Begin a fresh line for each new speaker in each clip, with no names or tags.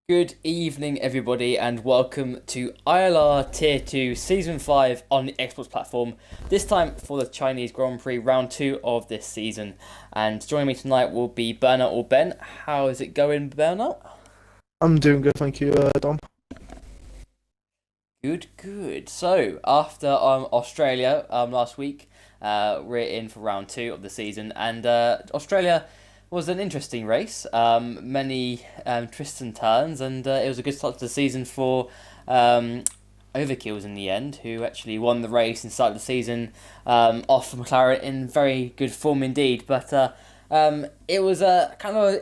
Good evening, everybody, and welcome to ILR Tier 2 Season 5 on the Xbox platform, this time for the Chinese Grand Prix Round 2 of this season. And joining me tonight will be Burnout or Ben. How is it going, Burnout?
I'm doing good, thank you, Dom.
Good, good. So, after Australia last week, we're in for Round 2 of the season, and Australia was an interesting race. Many twists and turns, and it was a good start to the season for Overkills in the end, who actually won the race and started the season off for McLaren in very good form indeed. But it was a kind of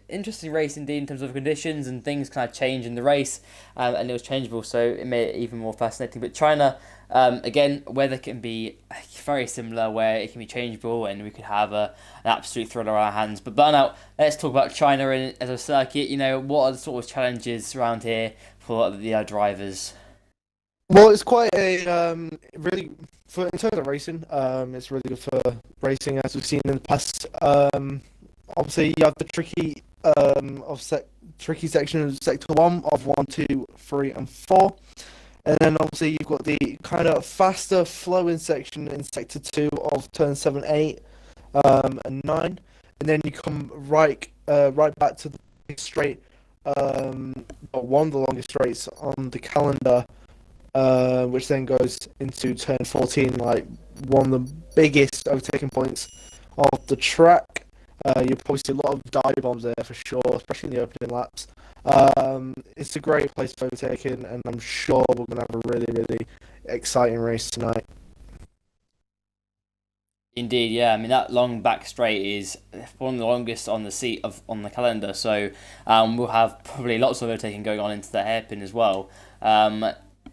interesting race indeed in terms of conditions and things kind of changed in the race, and it was changeable, so it made it even more fascinating. But China, again, weather can be very similar, where it can be changeable, and we could have an absolute thriller on our hands. But Burnout, let's talk about China as a circuit. What are the sort of challenges around here for the drivers?
Well, it's quite a really for in terms of racing. It's really good for racing as we've seen in the past. Obviously, you have the tricky section of sector one of 1, 2, 3, and 4, and then obviously you've got the kind of faster flowing section in sector two of turn 7, 8, and 9, and then you come right back to the big straight, one of the longest straights on the calendar, which then goes into turn 14, like one of the biggest overtaking points of the track. You'll probably see a lot of dive bombs there for sure, especially in the opening laps. It's a great place for overtaking, and I'm sure we're going to have a really, really exciting race tonight.
Indeed, yeah. I mean, that long back straight is one of the longest on the on the calendar. So we'll have probably lots of overtaking going on into the hairpin as well.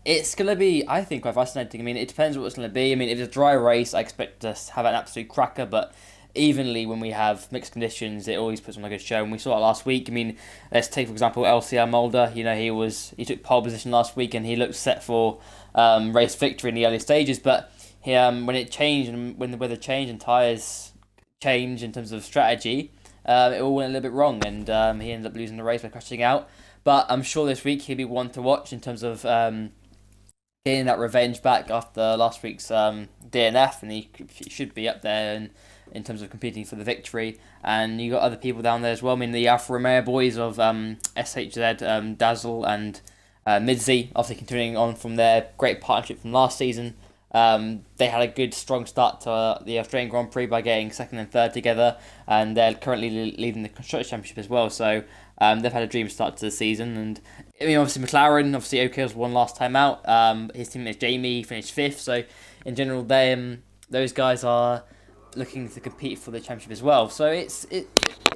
It's going to be, I think, quite fascinating. I mean, it depends what it's going to be. I mean, if it's a dry race, I expect us to have an absolute cracker, but evenly when we have mixed conditions, it always puts on a good show. And we saw it last week. I mean, let's take, for example, LCR Mulder. He took pole position last week, and he looked set for race victory in the early stages, but when it changed and when the weather changed and tyres changed in terms of strategy, it all went a little bit wrong, and he ended up losing the race by crashing out. But I'm sure this week he'll be one to watch in terms of getting that revenge back after last week's DNF, and he should be up there in terms of competing for the victory. And you got other people down there as well. I mean, the Alfa Romeo boys of SHZ, Dazzle and Midzi, obviously continuing on from their great partnership from last season. They had a good, strong start to the Australian Grand Prix by getting second and third together, and they're currently leading the Constructors' Championship as well. So they've had a dream start to the season. And I mean, obviously McLaren, obviously O'Kill's won last time out. His teammate Jamie finished fifth. So in general, those guys are looking to compete for the championship as well. So it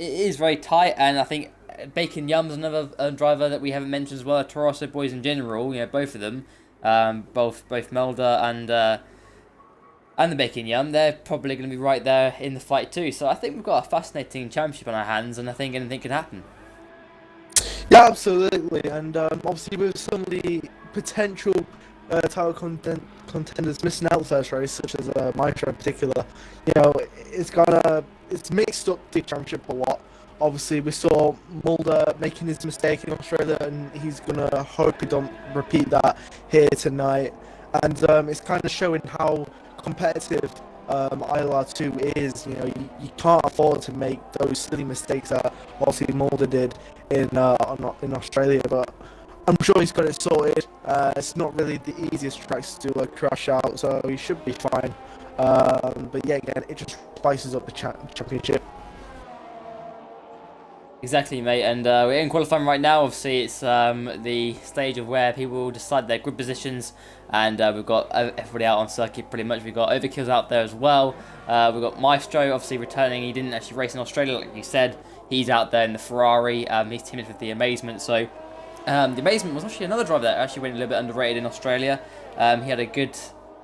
is very tight, and I think Bacon Yum's another driver that we haven't mentioned as well. Torosso boys in general, both of them. Both Melder and the Bacon Yum, they're probably going to be right there in the fight too. So I think we've got a fascinating championship on our hands, and I think anything can happen.
Yeah, absolutely, and obviously with some of the potential title contenders missing out the first race, such as Mitra in particular, it's mixed up the championship a lot. Obviously, we saw Mulder making his mistake in Australia, and he's gonna hope he don't repeat that here tonight. And it's kind of showing how competitive ILR2 is. You can't afford to make those silly mistakes that obviously Mulder did in Australia, but I'm sure he's got it sorted. It's not really the easiest tracks to crash out, so he should be fine. But yeah, again, it just spices up the championship.
Exactly, mate. And we're in qualifying right now. Obviously, it's the stage of where people decide their grid positions, and we've got everybody out on circuit pretty much. We've got Overkills out there as well. We've got Maestro obviously returning. He didn't actually race in Australia, like you said. He's out there in the Ferrari. He's teamed with the Amazement. So the Amazement was actually another driver that actually went a little bit underrated in Australia. He had a good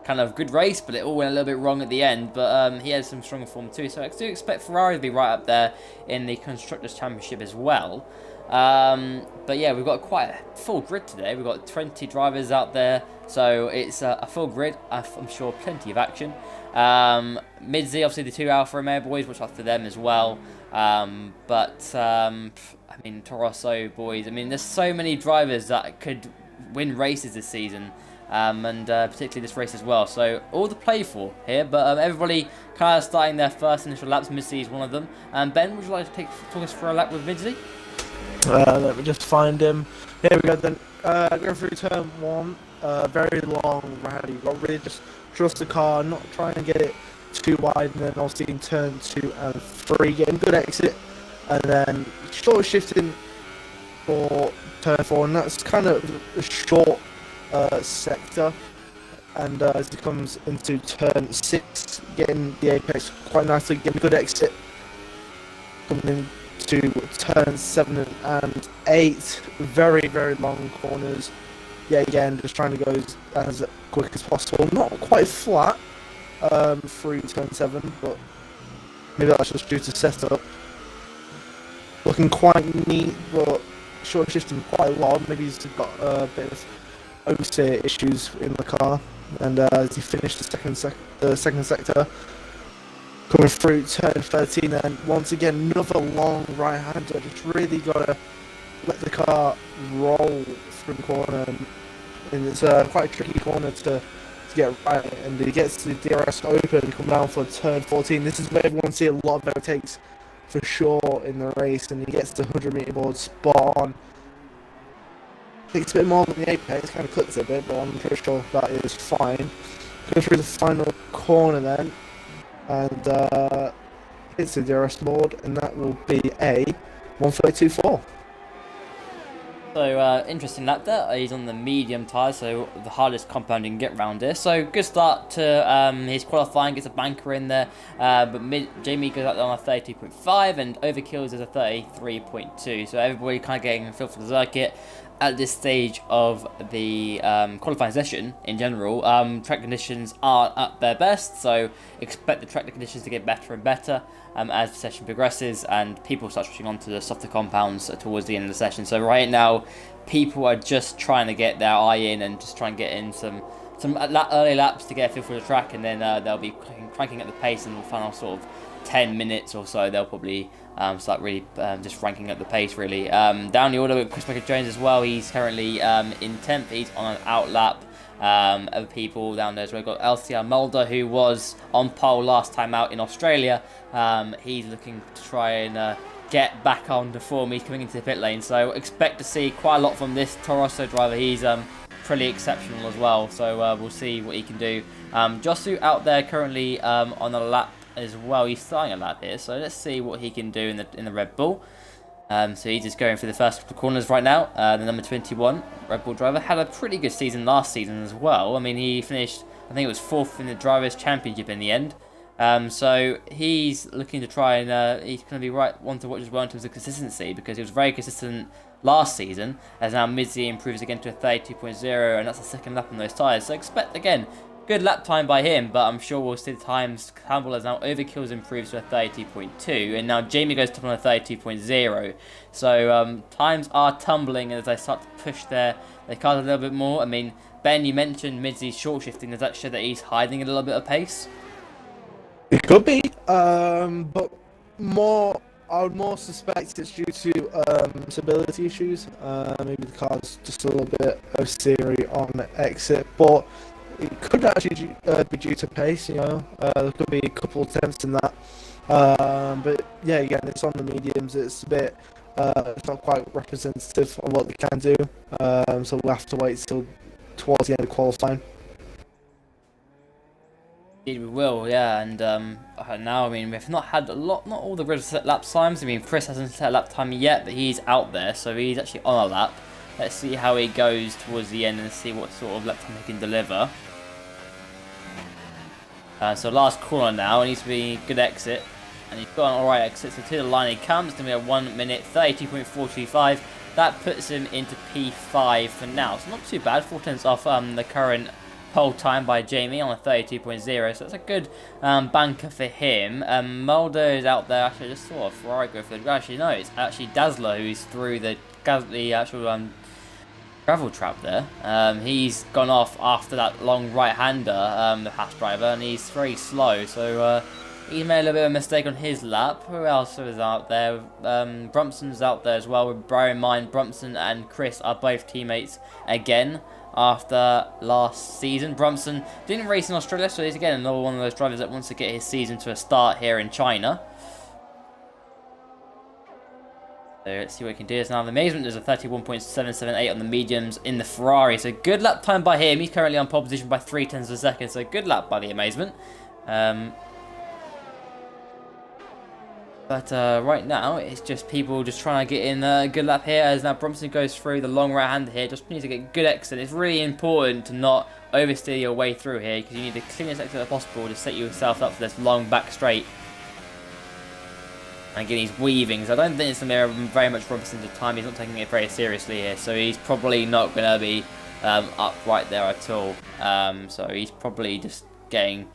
kind of good race, but it all went a little bit wrong at the end. But he has some stronger form too, so I do expect Ferrari to be right up there in the Constructors' Championship as well. But yeah, we've got quite a full grid today. We've got 20 drivers out there, so it's a full grid. I'm sure plenty of action. Midzi, obviously the two Alfa Romeo boys, watch out for them as well. I mean, Torosso boys. I mean, there's so many drivers that could win races this season, and particularly this race as well. So all to play for here, but everybody kind of starting their first initial laps. Midzi is one of them. Ben, would you like to talk us for a lap with Midzi?
Let me just find him. Here we go then. Go through turn 1. Very long rally. You've got to really just trust the car, not try and get it too wide, and then obviously in turn 2 and 3, getting good exit, and then short shifting for turn 4, and that's kind of a short sector. And as he comes into turn 6, getting the apex quite nicely, getting a good exit, coming into turn 7 and 8, very, very long corners. Yeah, again, just trying to go as quick as possible. Not quite flat through turn 7, but maybe that's just due to setup. Looking quite neat, but short shifting quite a lot. Maybe he's got a bit of oversteer issues in the car. And as he finished the second sector, coming through turn 13, and once again another long right-hander. Just really gotta let the car roll through the corner, and it's quite a tricky corner to get right. And he gets the DRS open, come down for turn 14. This is where everyone see a lot of overtakes for sure in the race, and he gets the 100-meter board spot on. Takes a bit more than the apex, kind of clips a bit, but I'm pretty sure that is fine. Go through the final corner then, and hits the DRS board, and that will be a 132.4.
So, interesting lap there. He's on the medium tyre, so the hardest compound you can get around here. So, good start to his qualifying, gets a banker in there. But Jamie goes out there on a 32.5, and Overkills is a 33.2. So, everybody kind of getting a feel for the circuit. At this stage of the qualifying session in general, track conditions aren't at their best, so expect the track conditions to get better and better as the session progresses and people start switching on to the softer compounds towards the end of the session. So right now, people are just trying to get their eye in and just try and get in some early laps to get a feel for the track, and then they'll be cranking at the pace in the final sort of 10 minutes or so. They'll probably start really just ranking up the pace really. Down the order with Chris Jones as well. He's currently in 10th. He's on an out lap. Other people down there as well. We've got LCR Mulder, who was on pole last time out in Australia. He's looking to try and get back on the form. He's coming into the pit lane, so expect to see quite a lot from this Torosso driver. He's pretty exceptional as well, so we'll see what he can do. Josu out there currently on a lap as well. He's starting a lap here, so let's see what he can do in the Red Bull. So he's just going for the first couple of corners right now. The number 21 Red Bull driver had a pretty good season last season as well. I mean, he finished, I think it was 4th in the Drivers' Championship in the end. So he's looking to try and he's going to be one to watch as well in terms of consistency, because he was very consistent last season, as now Midzi improves again to a 32.0, and that's the second lap on those tyres. So expect, again, good lap time by him, but I'm sure we'll see the times tumble as now Overkills improves to a 30.2, and now Jamie goes to on a 32.0. So times are tumbling as they start to push their cars a little bit more. I mean, Ben, you mentioned Midzi's short shifting. Does that show that he's hiding a little bit of pace?
It could be, but I would more suspect it's due to stability issues. Maybe the car's just a little bit oversteery on exit, but it could actually be due to pace. You know, there could be a couple of attempts in that. But yeah, again, it's on the mediums. It's a bit, it's not quite representative of what they can do. So we'll have to wait till towards the end of qualifying.
Indeed we will, yeah, and now, I mean, we've not had not all the regular set lap times. I mean, Chris hasn't set a lap time yet, but he's out there, so he's actually on a lap. Let's see how he goes towards the end and see what sort of lap time he can deliver. So last corner now, and he's to be good exit, and he's got an alright exit, so to the line he comes. It's going to be a 1 minute 32.425. That puts him into P5 for now, so not too bad, 4 tenths off the current pole time by Jamie on a 32.0, so that's a good banker for him. Mulder is out there. Actually, I just saw a Ferrari go for the... Actually, no, it's actually Dazzler who's through the actual gravel trap there. He's gone off after that long right-hander, the Haas driver, and he's very slow, so he made a little bit of a mistake on his lap. Who else is out there? Brumpson's out there as well. Bear in mind, Brumpson and Chris are both teammates again after last season. Brumpson didn't race in Australia, so he's again another one of those drivers that wants to get his season to a start here in China. So let's see what he can do. Now the Amazement is a 31.778 on the mediums in the Ferrari. So good lap time by him. He's currently on pole position by 0.3 of a second. So good lap by the Amazement. But right now, it's just people just trying to get in a good lap here. As now Brumpson goes through the long right hand here. Just needs to get good exit. It's really important to not oversteer your way through here, because you need the cleanest exit as possible to set yourself up for this long back straight. And again, he's weaving, so I don't think it's going to be very much Brumpson's time. He's not taking it very seriously here, so he's probably not going to be up right there at all. So he's probably just getting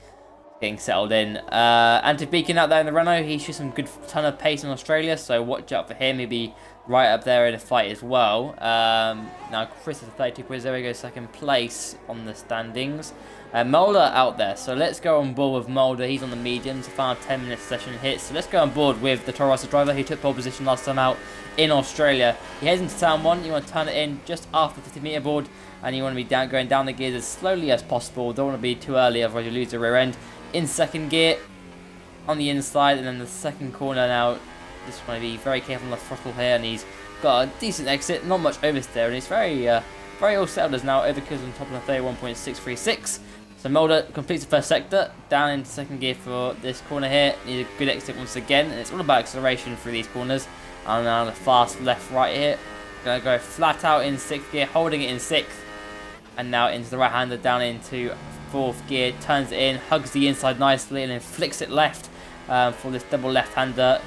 settled in. Anti Beacon out there in the Renault, he shows some good ton of pace in Australia, so watch out for him. He'll be right up there in the fight as well. Now Chris is a 32.0, goes second place on the standings. Mulder out there, so let's go on board with Mulder. He's on the mediums. The final 10-minute session hits, so let's go on board with the Toro Rosso driver who took pole position last time out in Australia. He heads into turn 1. You want to turn it in just after the 50-meter board, and you want to be going down the gears as slowly as possible. Don't want to be too early, otherwise you lose the rear end. In second gear on the inside, and then the second corner now. Just want to be very careful on the throttle here, and he's got a decent exit, not much oversteer, and he's very all settled as now. Overkills on top of the 31.636. So Mulder completes the first sector, down into second gear for this corner here. Needs a good exit once again, and it's all about acceleration through these corners. And now the fast left right here. Gonna go flat out in 6th gear, holding it in 6th, and now into the right hander, down into 4th gear, turns it in, hugs the inside nicely, and then flicks it left for this double left hander.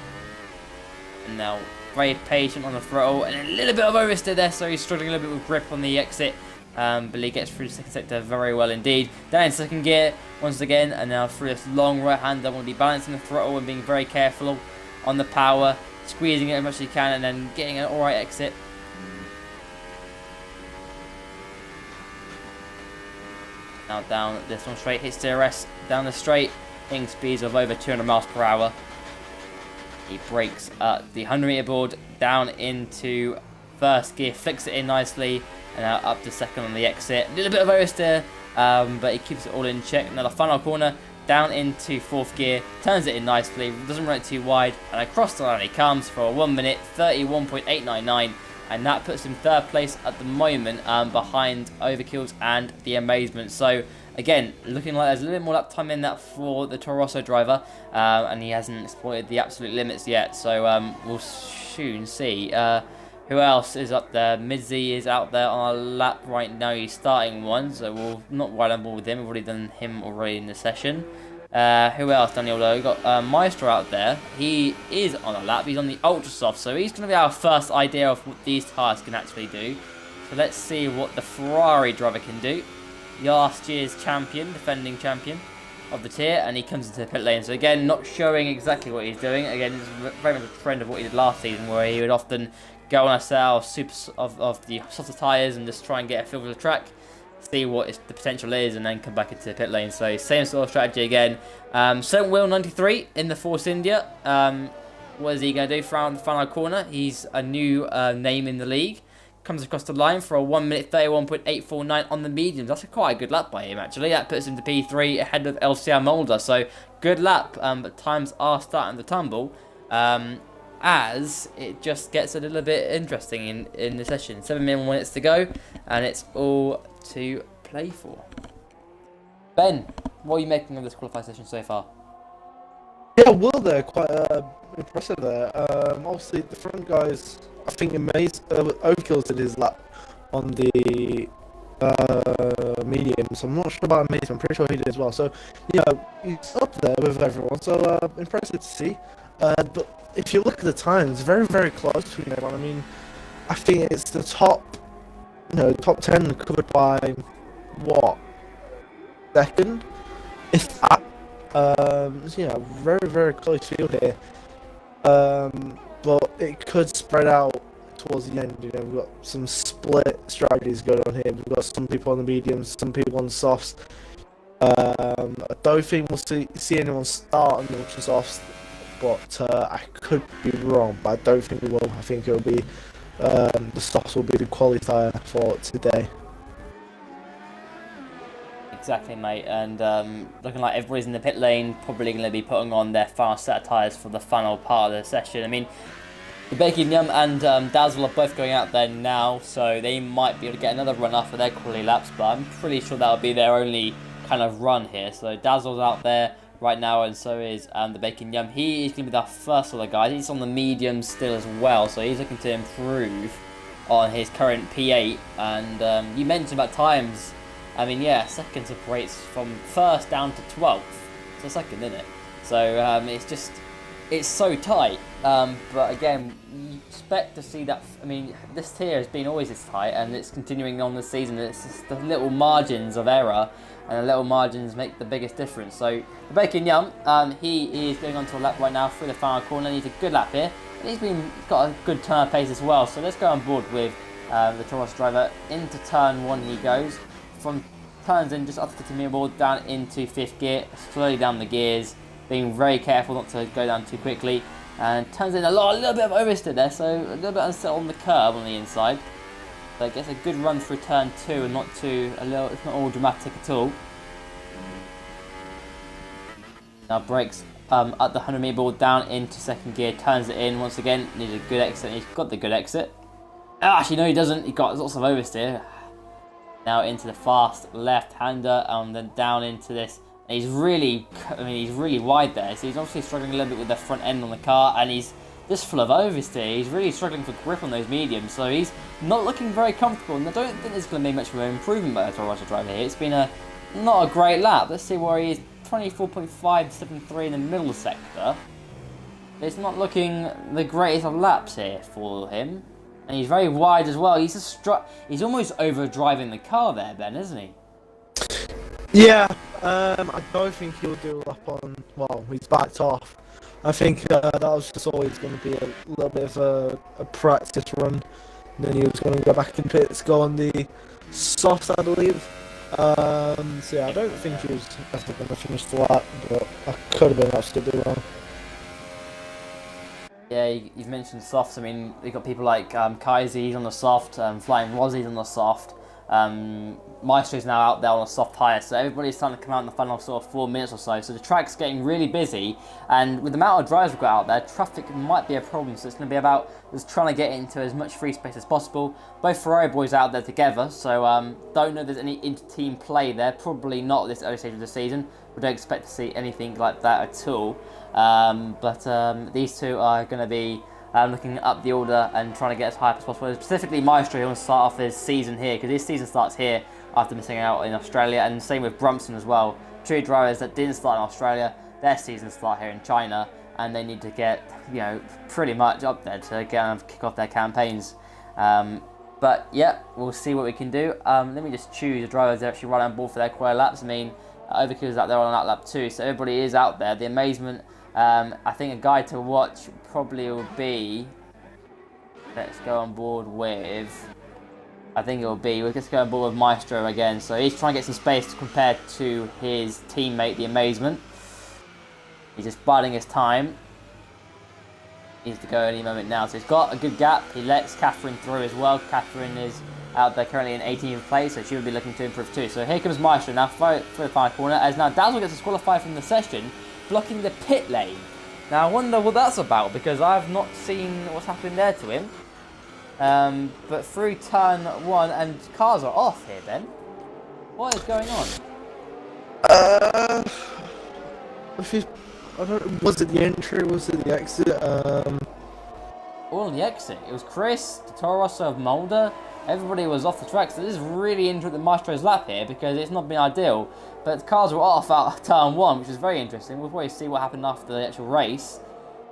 And now very patient on the throttle, and a little bit of oversteer there, so he's struggling a little bit with grip on the exit. But he gets through the second sector very well indeed. Down in second gear once again, and now through this long right hander, want to be balancing the throttle and being very careful on the power, squeezing it as much as you can, and then getting an alright exit. Now down this one straight, hits DRS down the straight, hitting speeds of over 200 miles per hour. He brakes at the 100 meter board, down into first gear, flicks it in nicely, and now up to second on the exit. A little bit of oversteer, but he keeps it all in check. Now the final corner, down into 4th gear, turns it in nicely, doesn't run it too wide, and across the line he comes for a 1 minute 31.899, and that puts him 3rd place at the moment, behind Overkills and the Amazement. So again, looking like there's a little bit more lap time in that for the Toro Rosso driver, and he hasn't exploited the absolute limits yet, so we'll soon see. Who else is up there? Midzi is out there on a lap right now. He's starting one, so we'll not ride on board with him. We've already done him already in the session. Who else, Daniel? We've got Maestro out there. He is on a lap. He's on the Ultra Soft, so he's going to be our first idea of what these tyres can actually do. So let's see what the Ferrari driver can do. Last year's champion, defending champion of the tier, and he comes into the pit lane. So again, not showing exactly what he's doing. Again, it's very much a trend of what he did last season, where he would often go on a set of the softer tyres and just try and get a feel for the track, see what the potential is, and then come back into the pit lane. So same sort of strategy again. Second wheel 93 in the Force India. What is he going to do for the final corner? He's a new name in the league. Comes across the line for a 1 minute 31.849 on the mediums. That's quite a good lap by him, actually. That puts him to P3 ahead of LCR Mulder. So good lap, but times are starting to tumble. As it just gets a little bit interesting in the session. 7 minutes to go, and it's all to play for. Ben, what are you making of this qualified session so far?
Yeah, Will there, quite impressive there. Obviously, the front guys, I think Overkills did his lap on the mediums. I'm not sure about Amazing, I'm pretty sure he did as well. So, he's up there with everyone, so impressive to see. But if you look at the time, it's very, very close between everyone. I mean, I think it's the top 10 covered by, what, second, if that. Very, very close field here. But it could spread out towards the end. We've got some split strategies going on here. We've got some people on the mediums, some people on the softs. I don't think we'll see anyone start on the ultra softs, but I could be wrong. But I don't think we will. I think it'll be the softs will be the qualifier for today.
Exactly, mate, and looking like everybody's in the pit lane, probably going to be putting on their fast set of tyres for the final part of the session. I mean, the Bacon Yum and Dazzle are both going out there now, so they might be able to get another run after their quality laps, but I'm pretty sure that'll be their only kind of run here. So Dazzle's out there right now, and so is the Bacon Yum. He is going to be the first of the guys. He's on the medium still as well, so he's looking to improve on his current P8, and you mentioned about times. I mean, yeah, second separates from first down to 12th. It's a second, isn't it? So it's so tight. But again, you expect to see that. I mean, this tier has been always this tight, and it's continuing on this season. It's just the little margins of error, and the little margins make the biggest difference. So the Bacon Yum, he is going on to a lap right now through the final corner. He's a good lap here, and he's got a good turn pace as well. So let's go on board with the Toros driver. Into turn 1 he goes. From turns in just after the mirror down into 5th gear, slowly down the gears, being very careful not to go down too quickly, and turns in a little bit of oversteer there, so a little bit unsettled on the curb on the inside. But gets a good run through turn 2 and it's not all dramatic at all. Now brakes at the 100 meter ball down into 2nd gear, turns it in once again, needs a good exit, he's got the good exit. Actually no he doesn't, he got lots of oversteer. Now into the fast left-hander, and then down into this. And he's really wide there, so he's obviously struggling a little bit with the front end on the car, and he's just full of oversteer. He's really struggling for grip on those mediums, so he's not looking very comfortable, and I don't think there's going to be much of an improvement by the Toros driver here. It's been not a great lap. Let's see where he is, 24.573 in the middle sector. It's not looking the greatest of laps here for him. And he's very wide as well. He's almost over driving the car there, Ben, isn't he?
Yeah, I don't think he'll do a lap on. Well, he's backed off. I think that was just always going to be a little bit of a practice run. And then he was going to go back in pits, go on the soft, I believe. So yeah, I don't think he was ever going to finish the lap, but I could have been absolutely wrong.
Yeah, you've mentioned softs. I mean, you've got people like Kaiser, he's on the soft, Flying Rozzie's on the soft. Maestro's now out there on a soft tyre, so everybody's starting to come out in the final sort of 4 minutes or so. So the track's getting really busy, and with the amount of drivers we've got out there, traffic might be a problem. So it's going to be about just trying to get into as much free space as possible. Both Ferrari boys are out there together, so don't know if there's any inter-team play there. Probably not at this early stage of the season. We don't expect to see anything like that at all. But these two are going to be looking up the order and trying to get as high up as possible. Specifically Maestro, he wants to start off his season here, because his season starts here after missing out in Australia, and same with Brumson as well. Two drivers that didn't start in Australia, their season start here in China, and they need to get pretty much up there to kick off their campaigns. But yeah, we'll see what we can do. Let me just choose the drivers that actually run on board for their quali laps. I mean, Overkill is out there on that lap too, so everybody is out there. The Amazement, I think a guide to watch probably will be, let's go on board with, we'll just go on board with Maestro again. So he's trying to get some space compared to his teammate, the Amazement. He's just biding his time. He needs to go any moment now. So he's got a good gap. He lets Catherine through as well. Catherine is out there currently in 18th place, so she will be looking to improve too. So here comes Maestro now for the final corner, as now Dazzle gets disqualified from the session, blocking the pit lane. Now I wonder what that's about, because I've not seen what's happening there to him. But through turn 1, and cars are off here, Ben. What is going on?
Was it the entry? Was it the exit?
All on the exit. It was Chris, the Toro Rosso of Mulder. Everybody was off the track, so this is really interesting Maestro's lap here, because it's not been ideal. But the cars were off out of turn 1, which is very interesting. We'll probably see what happened after the actual race.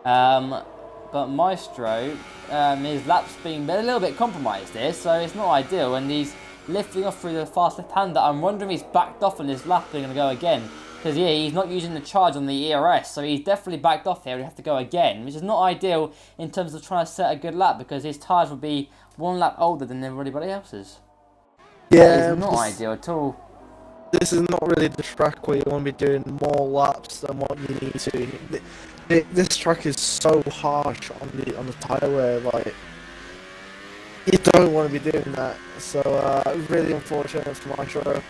But Maestro, his lap's being a little bit compromised here, so it's not ideal. And he's lifting off through the fast left-hander. I'm wondering if he's backed off on this lap. They're going to go again. Because, yeah, he's not using the charge on the ERS, so he's definitely backed off here. We have to go again, which is not ideal in terms of trying to set a good lap, because his tyres will be one lap older than everybody else's.
Yeah,
that is not ideal at all.
This is not really the track where you want to be doing more laps than what you need to. This track is so harsh on the tyre wear, like, you don't want to be doing that. So, really unfortunate for Maestro,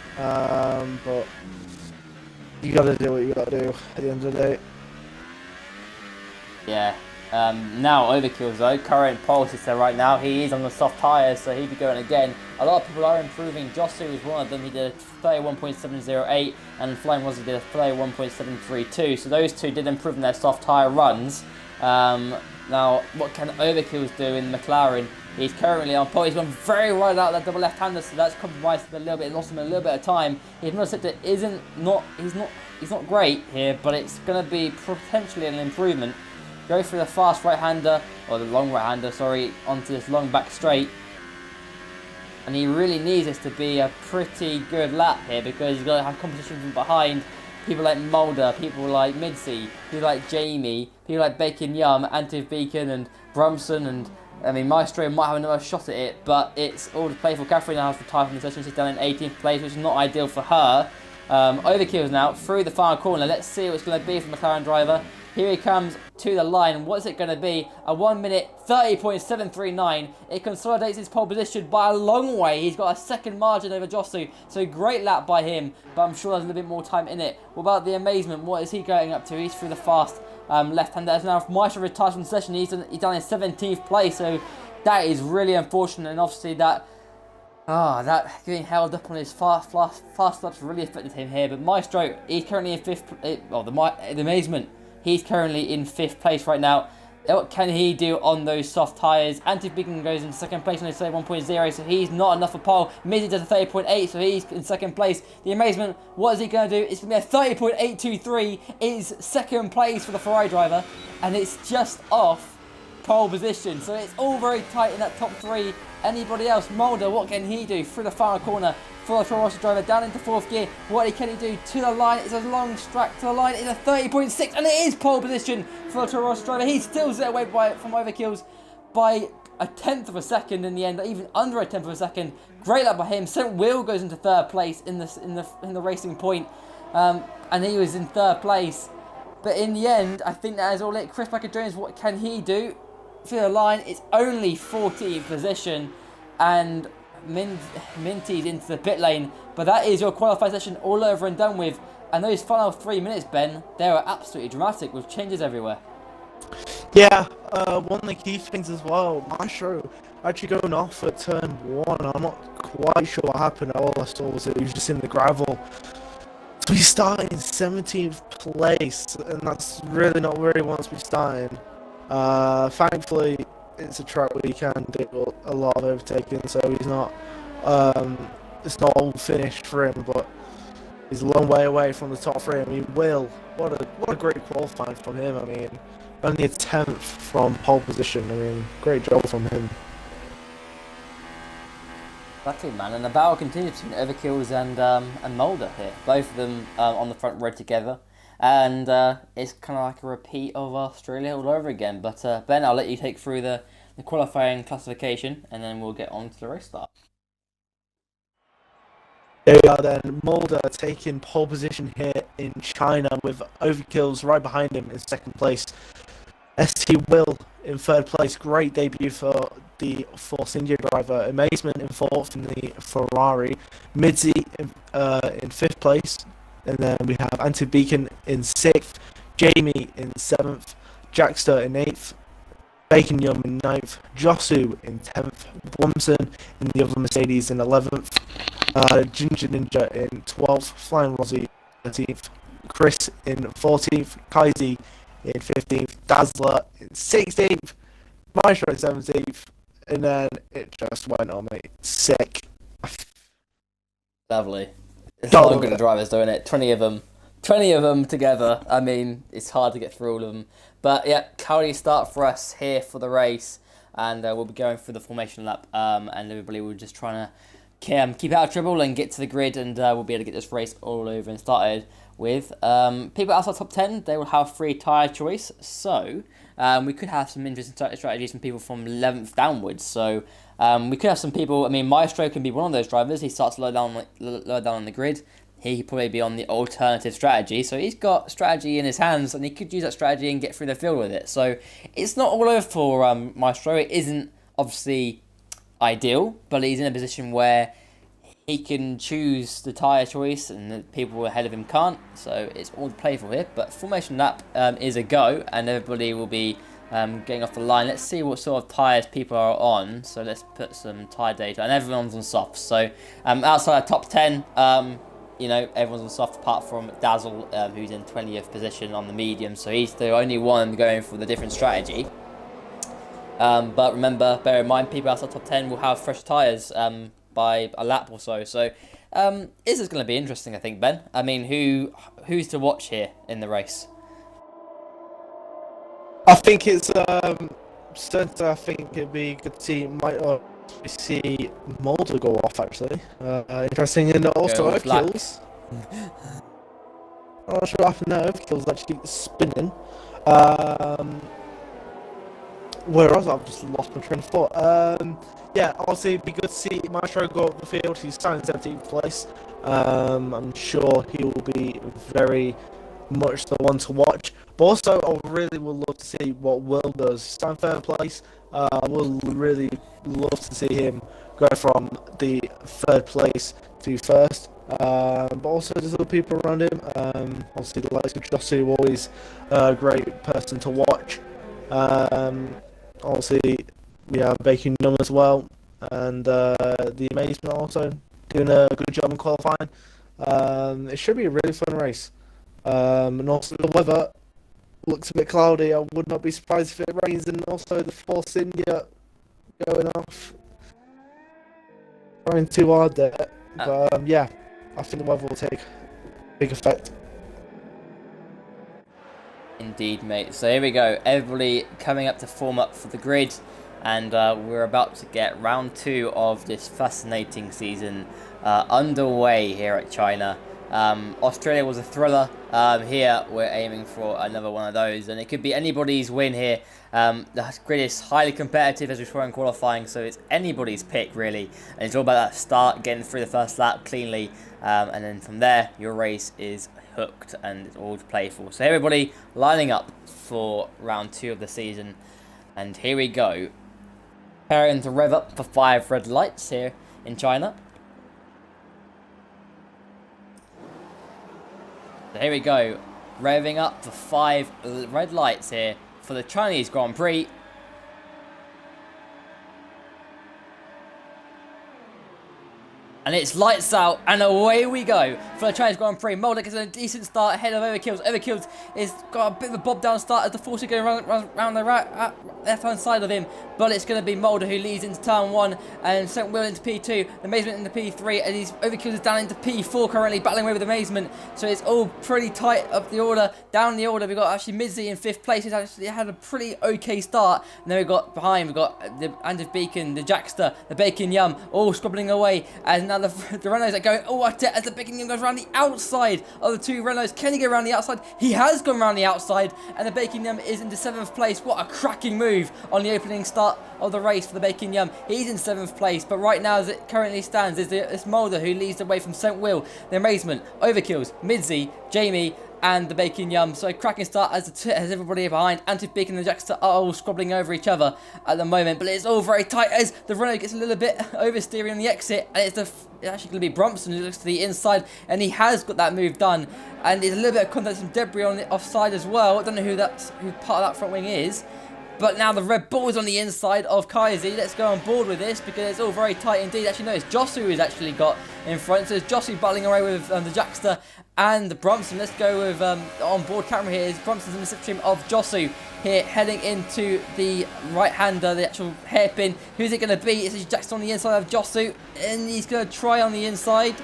but you gotta do what you gotta do at the end of the day.
Yeah. Now Overkill's though, current pole sister right now, he is on the soft tyres, so he'll be going again. A lot of people are improving. Josu is one of them. He did a 31.708 and Flying Rossi did a 31.732. So those two did improve in their soft tyre runs. Now, what can Overkill's do in McLaren? He's currently on pole. He's gone very wide out that double left-hander, so that's compromised a little bit, lost him a little bit of time. His motor he's not great here, but it's going to be potentially an improvement. Go through the fast right-hander, or the long right-hander, sorry, onto this long back straight. And he really needs this to be a pretty good lap here, because he's got to have competition from behind. People like Mulder, people like Midsi, people like Jamie, people like Bacon Yum, Antiv Beacon and Brumson, and I mean Maestro might have another shot at it, but it's all to play for. Catherine now has retired from the session. She's down in 18th place, which is not ideal for her. Overkill's now through the final corner. Let's see what it's going to be from the McLaren driver. Here he comes to the line. What is it going to be? A 1 minute 30.739. It consolidates his pole position by a long way. He's got a second margin over Josu. So great lap by him, but I'm sure there's a little bit more time in it. What about the Amazement? What is he going up to? He's through the fast left-hander. As now Maestro retires from the session, he's down in 17th place. So that is really unfortunate, and obviously that getting held up on his fast laps really affected him here. But Maestro, he's currently in 5th. Well, the Amazement. He's currently in 5th place right now. What can he do on those soft tyres? Anti-Beacon goes in 2nd place on his 1.0, so he's not enough for pole. Mizzy does a 30.8, so he's in 2nd place. The Amazement, what is he going to do? It's going to be a 30.823. It is 2nd place for the Ferrari driver, and it's just off pole position. So it's all very tight in that top 3. Anybody else? Mulder, what can he do? Through the final corner for the Toro Rosso driver, down into 4th gear. What can he do? To the line, it's a long track to the line. It's a 30.6, and it is pole position for the Toro Rosso driver. He steals it away from Overkill's by a 1/10 of a second in the end, even under a 1/10 of a second. Great lap by him. St. Will goes into 3rd place in the racing point, and he was in 3rd place. But in the end, I think that is all it. Chris Packer-Jones, what can he do? Through the line, it's only 14th position, and Minty's into the pit lane. But that is your qualified session all over and done with. And those final 3 minutes, Ben, they were absolutely dramatic with changes everywhere.
Yeah, one of the key things as well, Maestro actually going off at turn 1. I'm not quite sure what happened. All I saw was that he was just in the gravel. So he's starting in 17th place, and that's really not where he wants to be starting. Thankfully, it's a track where he can do a lot of overtaking, so he's not. It's not all finished for him, but he's a long way away from the top 3. I mean, what a great qualifying from him. I mean, only a 10th from pole position. I mean, great job from him.
Exactly, man. And the battle continues between Overkills and Mulder here. Both of them on the front row together. And it's kind of like a repeat of Australia all over again. But Ben, I'll let you take through the qualifying classification, and then we'll get on to the race start.
There we are then. Mulder taking pole position here in China with Overkills right behind him in 2nd place. ST Will in 3rd place. Great debut for the Force India driver. Amazement in 4th in the Ferrari. Midzi in 5th place. And then we have Anti-Beacon in 6th, Jamie in 7th, Jackster in 8th, Bacon Yum in 9th, Josu in 10th, Blumson in the other Mercedes in 11th, Ginger Ninja in 12th, Flying Rossi 13th, Chris in 14th, Kaisi in 15th, Dazzler in 16th, Maestro in 17th, and then it just went on, mate. Sick.
Lovely. It's a lot of good drivers doing it. 20 of them together. I mean, it's hard to get through all of them. But yeah, Cowley start for us here for the race, and we'll be going through the formation lap, and everybody will just trying to keep out of trouble and get to the grid, and we'll be able to get this race all over and started with. People outside top 10, they will have free tyre choice, so we could have some interesting strategies from people from 11th downwards. So we could have some people, I mean, Maestro can be one of those drivers. He starts low down on the grid. He could probably be on the alternative strategy. So he's got strategy in his hands, and he could use that strategy and get through the field with it. So it's not all over for Maestro. It isn't obviously ideal, but he's in a position where he can choose the tyre choice and the people ahead of him can't, so it's all to play for here. But formation lap is a go, and everybody will be getting off the line. Let's see what sort of tyres people are on. So let's put some tyre data, and everyone's on softs. So outside of top 10, you know, everyone's on soft apart from Dazzle, who's in 20th position on the medium, so he's the only one going for the different strategy. But remember, bear in mind, people outside top 10 will have fresh tyres by a lap or so. So this is going to be interesting, I think, Ben. I mean, who's to watch here in the race?
I think it's certainly. I think it'd be good to see Mulder go off, actually. Interesting, and also Overkill's. I'm not sure what happened there. Overkill's actually spinning. Whereas I've just lost my train of thought. Yeah, obviously it'd be good to see Maestro go up the field. He's starting in 17th place. I'm sure he will be very much the one to watch. But also, I really would love to see what Will does. He's starting third place. I would really love to see him go from the third place to first. But also there's other people around him. Obviously the likes of Josu, always a great person to watch. Obviously we have Bacon Yum as well, and the Amazement also doing a good job in qualifying. It should be a really fun race. And also the weather looks a bit cloudy. I would not be surprised if it rains, and also the Force India going off. Trying too hard there. But yeah, I think the weather will take big effect.
Indeed, mate. So here we go. Everybody coming up to form up for the grid. And we're about to get round 2 of this fascinating season underway here at China. Australia was a thriller. Here we're aiming for another one of those, and it could be anybody's win here. The grid is highly competitive, as we saw in qualifying, so it's anybody's pick really, and it's all about that start, getting through the first lap cleanly, and then from there your race is hooked and it's all to play for. So everybody lining up for round 2 of the season, and here we go. Preparing to rev up for 5 red lights here in China. So here we go, revving up for 5 red lights here for the Chinese Grand Prix. And it's lights out, and away we go for the Chinese Grand Prix. Mulder gets a decent start ahead of Overkill's. Overkill's has got a bit of a bob down start as the force is going around the left-hand side of him. But it's going to be Mulder who leads into turn 1 and St. Will into P2. The Amazement into P3, and Overkill's is down into P4 currently, battling away with Amazement. So it's all pretty tight up the order. Down the order, we've got actually Midzi in 5th place. He's actually had a pretty okay start. And then we've got behind, we've got the Andrew Beacon, the Jackster, the Bacon Yum, all scribbling away. And now the Renaults are going, oh, as the Bacon Yum goes around the outside of the 2 Renaults. Can he go around the outside? He has gone around the outside, and the Bacon Yum is into 7th place. What a cracking move on the opening start of the race for the Bacon Yum. He's in 7th place, but right now, as it currently stands, it's Mulder who leads the way from St. Will, the Amazement, Overkills, Midzi, Jamie, and the Bacon Yum. So cracking start as everybody behind. Anti-Beacon and the Jackster are all squabbling over each other at the moment, but it's all very tight as the Renault gets a little bit oversteering on the exit, and it's actually going to be Bromson who looks to the inside, and he has got that move done, and there's a little bit of contact, some debris on the offside as well. I don't know who part of that front wing is. But now the Red Bull is on the inside of Kaiser. Let's go on board with this because it's all very tight indeed. Actually, no, it's Josu who's actually got in front. So it's Josu battling away with the Jackster and the Bromson. Let's go with on board camera here. Is Bromson's in the slipstream of Josu here, heading into the right-hander, the actual hairpin. Who's it going to be? It's Jackster on the inside of Josu, and he's going to try on the inside.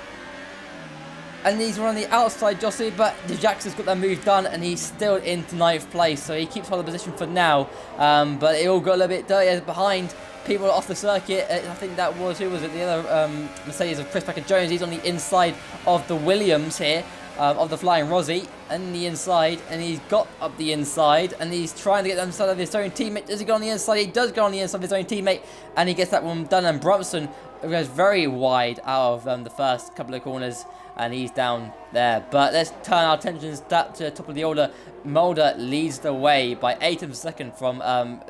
And he's on the outside, Jossie, but Jackson's got that move done, and he's still into 9th place, so he keeps hold of position for now. But it all got a little bit dirty as behind people off the circuit. I think that was, who was it? The other Mercedes of Chris Packer-Jones. He's on the inside of the Williams here, of the Flying Rossi, and the inside, and he's got up the inside, and he's trying to get them inside of his own teammate. Does he go on the inside? He does go on the inside of his own teammate, and he gets that one done, and Brunson goes very wide out of the first couple of corners, and he's down there. But let's turn our attentions back to the top of the order. Mulder leads the way by 8 of a second from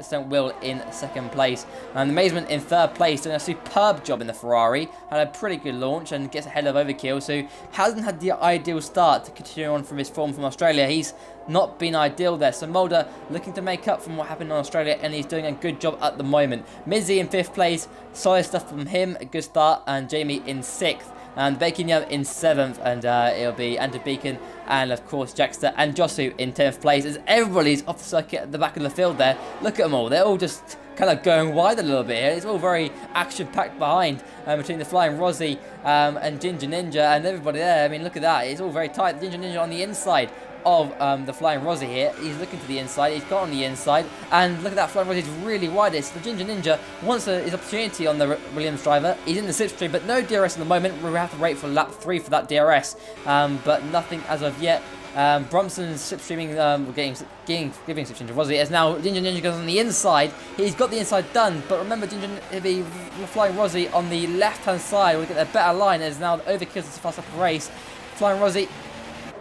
St. Will in 2nd place. And Amazement in 3rd place, doing a superb job in the Ferrari. Had a pretty good launch and gets ahead of Overkill, so hasn't had the ideal start to continue on from his form from Australia. He's not been ideal there. So Mulder looking to make up from what happened in Australia, and he's doing a good job at the moment. Mizzy in 5th place, solid stuff from him, a good start, and Jamie in 6th. And Bacon Yum in 7th, and it'll be Andrew Beacon and, of course, Jackster and Josu in 10th place, as everybody's off the circuit at the back of the field there. Look at them all. They're all just kind of going wide a little bit here. It's all very action-packed behind between the Flying Rossi and Ginger Ninja and everybody there. I mean, look at that. It's all very tight. Ginger Ninja on the inside of the Flying Rossi here. He's looking to the inside. He's got on the inside. And look at that. Flying Rossi is really wide. It's the Ginger Ninja wants his opportunity on the Williams driver. He's in the slipstream, but no DRS at the moment. We have to wait for lap 3 for that DRS. But nothing as of yet. Bromson's slipstreaming, giving slipstream to Rossi, as now Ginger Ninja goes on the inside. He's got the inside done, but remember, the Flying Rossi on the left-hand side will get a better line, as now Overkill's the fast up the race. Flying Rossi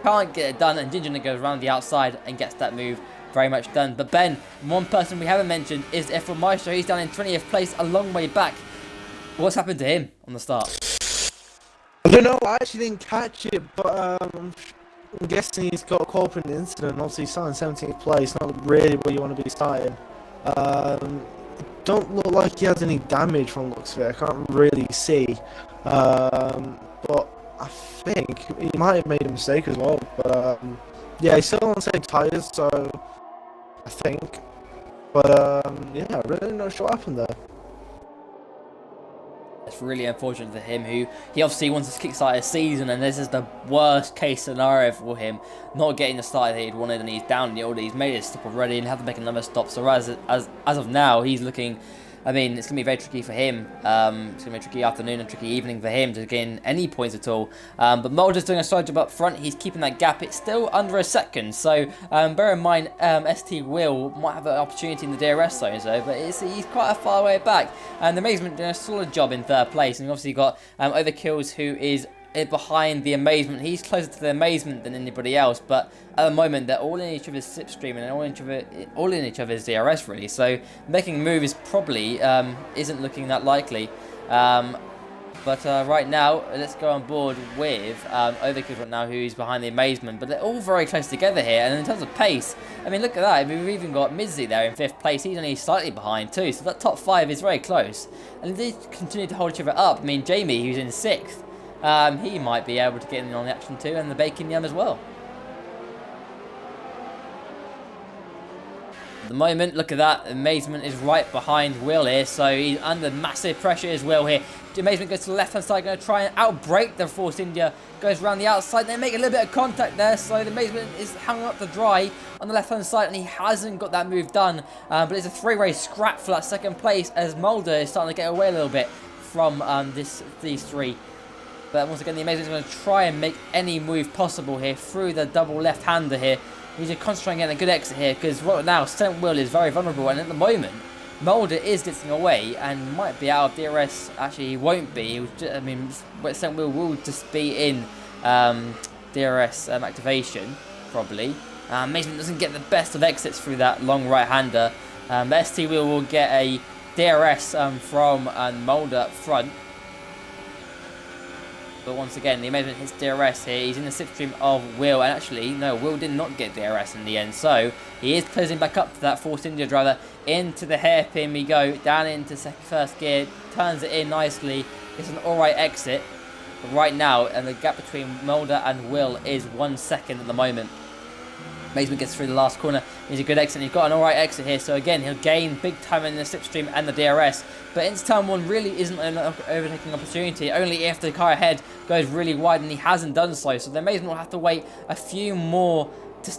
can't get it done, and Ginger Ninja goes around the outside and gets that move very much done. But Ben, one person we haven't mentioned is F1 Maestro. He's down in 20th place, a long way back. What's happened to him on the start?
I don't know, I actually didn't catch it, but I'm guessing he's got caught up in an incident. Obviously, he's starting 17th place, not really where you want to be starting. Don't look like he has any damage from the looks of it. I can't really see. But I think he might have made a mistake as well. But yeah, he's still on the same tyres, so I think. But yeah, I'm really not sure what happened there.
It's really unfortunate for him, who he obviously wants to kickstart his season, and this is the worst case scenario for him, not getting the start that he'd wanted, and he's down in the order. He's made his stop already and have to make another stop. So as of now, he's looking. I mean, it's going to be very tricky for him. It's going to be a tricky afternoon and tricky evening for him to gain any points at all. But Mulder's doing a solid job up front. He's keeping that gap. It's still under a second. So bear in mind, ST Will might have an opportunity in the DRS zone, though, but he's quite a far way back. And the Amazement doing a solid job in 3rd place. And you've obviously got Overkills, who is behind the Amazement. He's closer to the Amazement than anybody else, but at the moment they're all in each other's slipstream and all in each other's DRS, really. So making a move is probably isn't looking that likely. But right now, let's go on board with Overkill right now, who's behind the Amazement. But they're all very close together here. And in terms of pace, I mean, look at that. I mean, we've even got Mizzy there in 5th place. He's only slightly behind too. So that top 5 is very close. And they continue to hold each other up. I mean, Jamie, who's in 6th, he might be able to get in on the action too, and the Bacon Yum as well. At the moment, look at that. Amazement is right behind Will here, so he's under massive pressure as Will here. Amazement goes to the left-hand side, going to try and outbrake the Force India. Goes around the outside, they make a little bit of contact there, so the Amazement is hung up to dry on the left-hand side, and he hasn't got that move done. But it's a 3-way scrap for that 2nd place, as Mulder is starting to get away a little bit from these 3. But once again, the Amazement is going to try and make any move possible here through the double left-hander here. He's just concentrating on a good exit here, because right now, St. Will is very vulnerable, and at the moment, Mulder is blitzing away and might be out of DRS. Actually, he won't be. I mean, St. Will just be in DRS activation, probably. Amazement doesn't get the best of exits through that long right-hander. ST will get a DRS from Mulder up front. But once again, the Amazement hits DRS here. He's in the slipstream of Will. And actually, no, Will did not get DRS in the end. So he is closing back up to that Force India driver. Into the hairpin we go. Down into 1st gear. Turns it in nicely. It's an alright exit. But right now, and the gap between Mulder and Will is 1 second at the moment. Amazement gets through the last corner. He's a good exit. And he's got an alright exit here. So again, he'll gain big time in the slipstream and the DRS. But into turn 1 really isn't an overtaking opportunity. Only if the car ahead goes really wide, and he hasn't done so. So the Amazement will have to wait a few more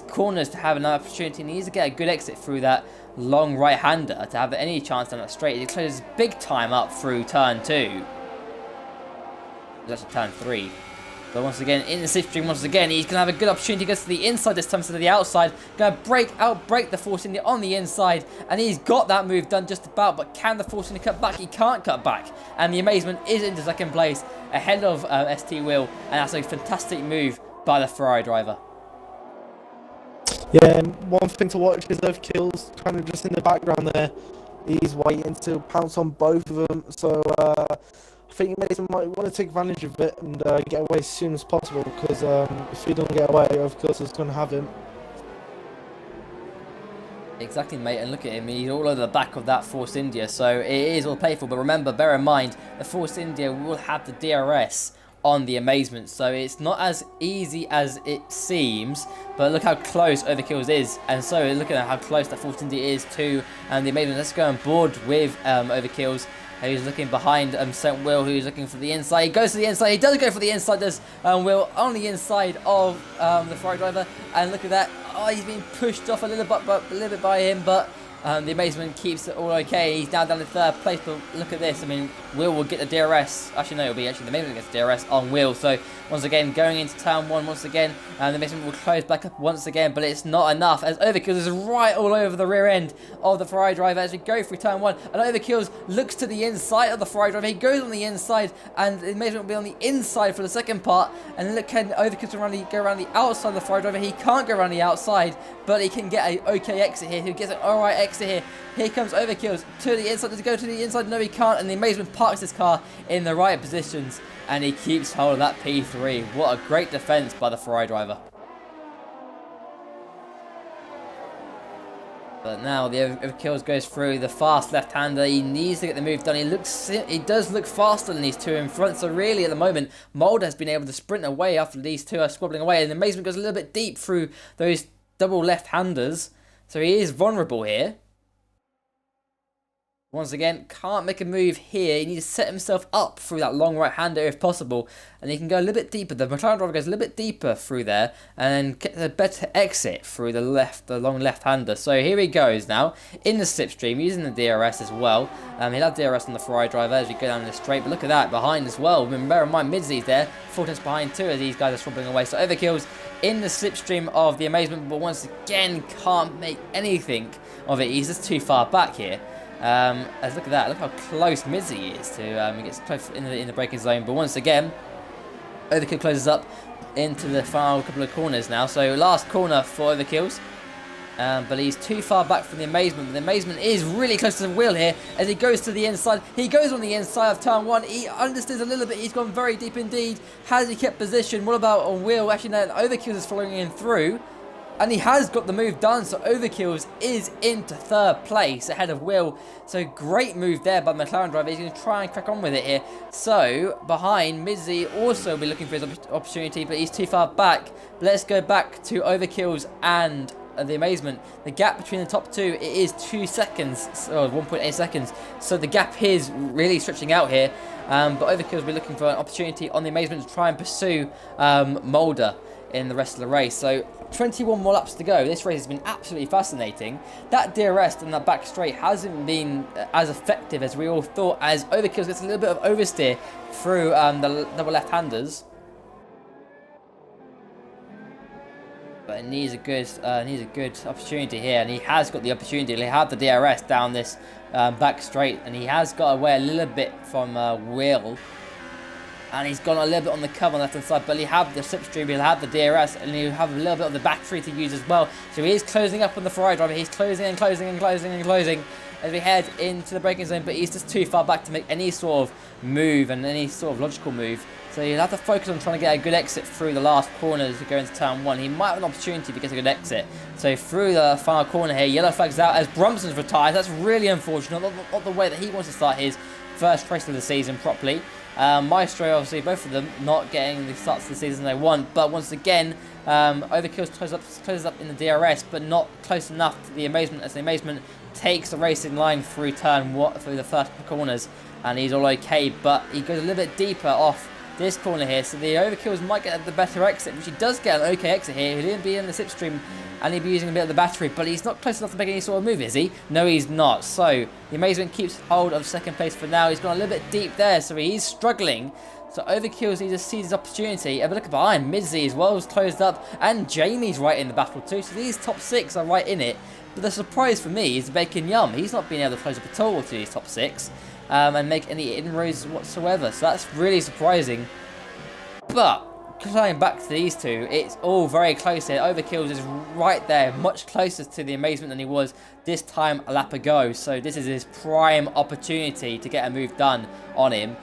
corners to have an opportunity. And he needs to get a good exit through that long right-hander to have any chance down that straight. He closes big time up through turn 2. It's actually turn 3. But once again, in the slipstream, once again, he's going to have a good opportunity. He goes to the inside this time instead of the outside. Going to outbrake the Force India on the inside. And he's got that move done just about. But can the Force India cut back? He can't cut back. And the Amazement is into second place ahead of ST Will. And that's a fantastic move by the Ferrari driver.
Yeah, and one thing to watch is Overkill's kind of just in the background there. He's waiting to pounce on both of them. So, I think Mason might want to take advantage of it and get away as soon as possible, because if he doesn't get away, of course, it's going to have him.
Exactly, mate, and look at him, he's all over the back of that Force India, so it is all playful. But remember, bear in mind, the Force India will have the DRS on the Amazement, so it's not as easy as it seems. But look how close Overkill's is, and so look at how close that Force India is to the Amazement. Let's go on board with Overkill's. He's looking behind St. Will, who's looking for the inside. He goes to the inside. He does go for the inside. Does Will on the inside of the Ferrari driver. And look at that. Oh, he's being pushed off a little bit by him, but the Amazement keeps it all okay. He's now down in third place, but look at this. I mean, Will get the DRS. Actually, no, it'll be the Amazement gets the DRS on Will. So once again, going into turn 1 once again, the Amazement will close back up once again, but it's not enough as Overkills is right all over the rear end of the Ferrari driver as we go through turn 1. And Overkills looks to the inside of the Ferrari driver. He goes on the inside, and the Amazement will be on the inside for the second part. And look, can Overkills go around the outside of the Ferrari driver? He can't go around the outside, but he can get an okay exit here. He gets an alright exit here. Here comes Overkills to the inside. Does he go to the inside? No, he can't. And the Amazement parks his car in the right positions, and he keeps hold of that P3. What a great defense by the Ferrari driver. But now the Overkills goes through the fast left-hander. He needs to get the move done. He does look faster than these two in front. So really, at the moment, Mulder has been able to sprint away after these two are squabbling away. And the Amazement goes a little bit deep through those double left-handers. So he is vulnerable here. Once again, can't make a move here. He needs to set himself up through that long right-hander if possible. And he can go a little bit deeper. The McLaren driver goes a little bit deeper through there and get a better exit through the long left-hander. So here he goes now in the slipstream using the DRS as well. He'll have DRS on the Ferrari driver as we go down the straight. But look at that behind as well. Bear in mind, Midsley's there. 4 tenths behind too as these guys are swapping away. So Overkills in the slipstream of the Amazement, but once again can't make anything of it. He's just too far back here. As look at that, look how close Mizzy is to he gets close in the braking zone. But once again, Overkill closes up into the final couple of corners now. So last corner for Overkills, but he's too far back from the Amazement. But the Amazement is really close to the wheel here as he goes to the inside. He goes on the inside of turn 1. He understeers a little bit. He's gone very deep indeed. Has he kept position? What about on wheel? Actually, no, Overkills is following him through. And he has got the move done, so Overkills is into third place ahead of Will. So great move there by the McLaren driver. He's going to try and crack on with it here. So behind, Mizzy also will be looking for his opportunity, but he's too far back. But let's go back to Overkills and the Amazement. The gap between the top two, it is 2 seconds, or 1.8 seconds. So the gap is really stretching out here. But Overkills will be looking for an opportunity on the Amazement to try and pursue Mulder in the rest of the race. So 21 more laps to go. This race has been absolutely fascinating. That DRS and that back straight hasn't been as effective as we all thought, as Overkills gets a little bit of oversteer through the double left-handers. But it needs a good opportunity here, and he has got the opportunity. He had the DRS down this back straight, and he has got away a little bit from Will. And he's gone a little bit on the cover on the left-hand side, but he'll have the slipstream, he'll have the DRS, and he'll have a little bit of the battery to use as well. So he is closing up on the Ferrari driver. He's closing and closing and closing and closing as we head into the braking zone, but he's just too far back to make any sort of move and any sort of logical move. So he'll have to focus on trying to get a good exit through the last corner as we go into turn 1. He might have an opportunity to get a good exit. So through the final corner here, yellow flags out as Brumson's retired. That's really unfortunate. Not the way that he wants to start his first race of the season properly. Maestro, obviously, both of them not getting the starts of the season they want, but once again, Overkill's closes up in the DRS, but not close enough to the Amazement, as the Amazement takes the racing line through through the first corners, and he's all okay, but he goes a little bit deeper off this corner here, so the Overkills might get the better exit, which he does get an okay exit here. He didn't be in the slipstream, and he'd be using a bit of the battery, but he's not close enough to make any sort of move, is he? No, he's not. So the Amazement keeps hold of second place for now. He's gone a little bit deep there, so he's struggling. So Overkills needs to seize his opportunity. But look behind, Midzi as well is closed up, and Jamie's right in the battle too. So these top 6 are right in it. But the surprise for me is Bacon Yum. He's not been able to close up at all to these top 6 and make any inroads whatsoever. So that's really surprising. But coming back to these two, it's all very close here. Overkills is right there, much closer to the Amazement than he was this time a lap ago. So this is his prime opportunity to get a move done on him.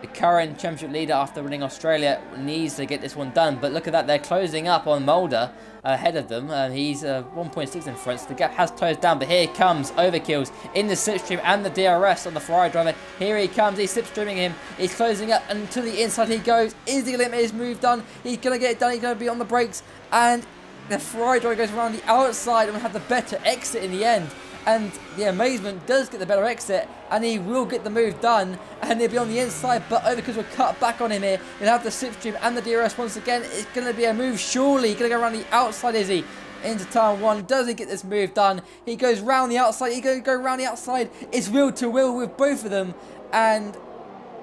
The current championship leader after winning Australia needs to get this one done. But look at that, they're closing up on Mulder ahead of them. He's 1.6 in front, so the gap has closed down. But here comes Overkills in the slipstream and the DRS on the Ferrari driver. Here he comes, he's slipstreaming him. He's closing up, and to the inside he goes. Is he going to get his move done? He's going to get it done, he's going to be on the brakes. And the Ferrari driver goes around the outside and will have the better exit in the end. And the Amazement does get the better exit, and he will get the move done, and he'll be on the inside, but Overkills will cut back on him here. He'll have the slipstream and the DRS once again. It's going to be a move, surely. He's going to go around the outside, is he? Into turn 1. Does he get this move done? He goes round the outside. He's going to go round the outside. It's wheel to wheel with both of them, and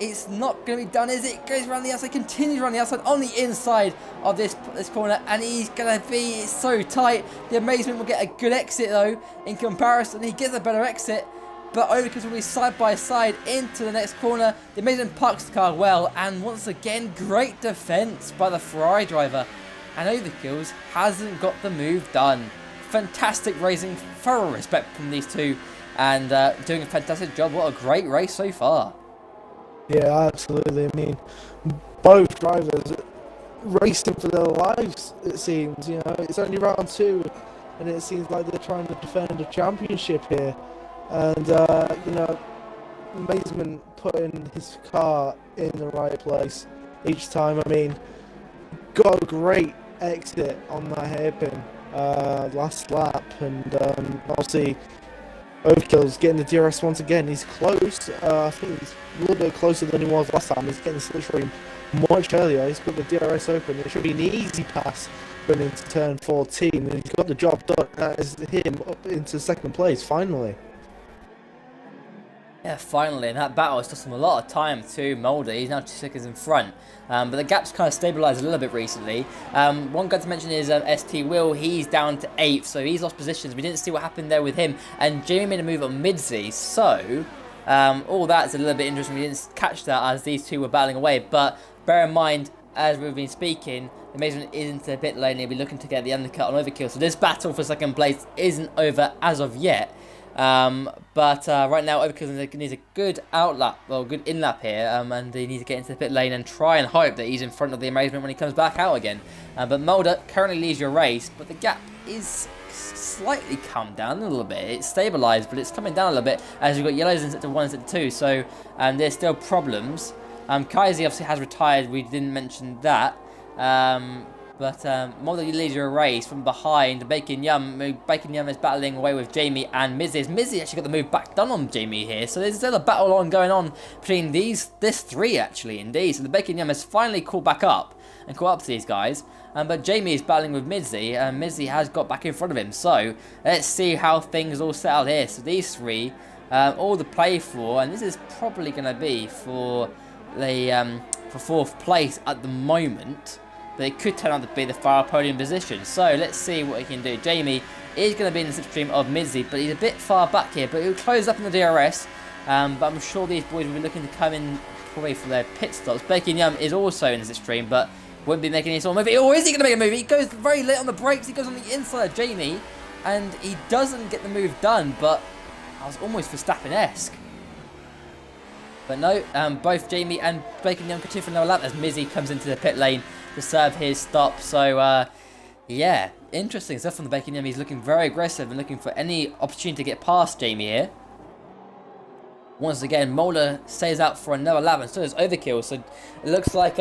it's not going to be done, is it? Goes around the outside, continues around the outside on the inside of this corner, and he's going to be so tight. The Amazement will get a good exit though. In comparison, he gets a better exit, but Overkills will be side by side into the next corner. The Amazement parks the car well, and once again, great defense by the Ferrari driver, and Overkills hasn't got the move done. Fantastic racing, thorough respect from these two, and doing a fantastic job. What a great race so far.
Yeah, absolutely. I mean, both drivers racing for their lives, it seems. You know, it's only round 2, and it seems like they're trying to defend a championship here. And, you know, Amazement putting his car in the right place each time. I mean, got a great exit on that hairpin last lap, and obviously Overkill's getting the DRS once again. He's close. I think he's a little bit closer than he was last time. He's getting the slipstream much earlier. He's got the DRS open. It should be an easy pass going into turn 14. And he's got the job done. That is him up into second place, finally.
Yeah, finally, and that battle has cost him a lot of time to Mulder. He's now 2 seconds in front, but the gap's kind of stabilised a little bit recently. One guy to mention is ST Will. He's down to 8th, so he's lost positions. We didn't see what happened there with him, and Jamie made a move on Midzi, so all that's a little bit interesting. We didn't catch that as these two were battling away, but bear in mind, as we've been speaking, the Amazement is into the pit lane. He'll be looking to get the undercut on Overkill, so this battle for second place isn't over as of yet. But right now Overkill needs a good outlap, well, good in-lap here, and they need to get into the pit lane and try and hope that he's in front of the Amazement when he comes back out again. But Mulder currently leads your race, but the gap is slightly come down a little bit. It's stabilised, but it's coming down a little bit as we've got yellows in sector 1 and sector 2, so there's still problems. Kaiser obviously has retired, we didn't mention that. But Mulder leads your race from behind. Bacon Yum is battling away with Jamie and Mizzy. Mizzy actually got the move back done on Jamie here. So there's still a battle going on between this 3 actually, indeed. So the Bacon Yum has finally caught back up and caught up to these guys. But Jamie is battling with Mizzy, and Mizzy has got back in front of him. So let's see how things all set out here. So these 3, all to play for, and this is probably going to be for the for 4th place at the moment. But it could turn out to be the final podium position. So let's see what he can do. Jamie is going to be in the slipstream of Midzi, but he's a bit far back here. But he'll close up in the DRS. But I'm sure these boys will be looking to come in probably for their pit stops. Bacon Yum is also in the slipstream, but won't be making any sort of move. Or is he going to make a move? He goes very late on the brakes. He goes on the inside of Jamie, and he doesn't get the move done. But I was almost Verstappen-esque. But no, both Jamie and Bacon Yum continue for another lap as Mizzy comes into the pit lane to serve his stop. So, yeah, interesting stuff from the Bacon Yum. He's looking very aggressive and looking for any opportunity to get past Jamie here. Once again, Mulder stays out for another lap, and so does Overkill. So it looks like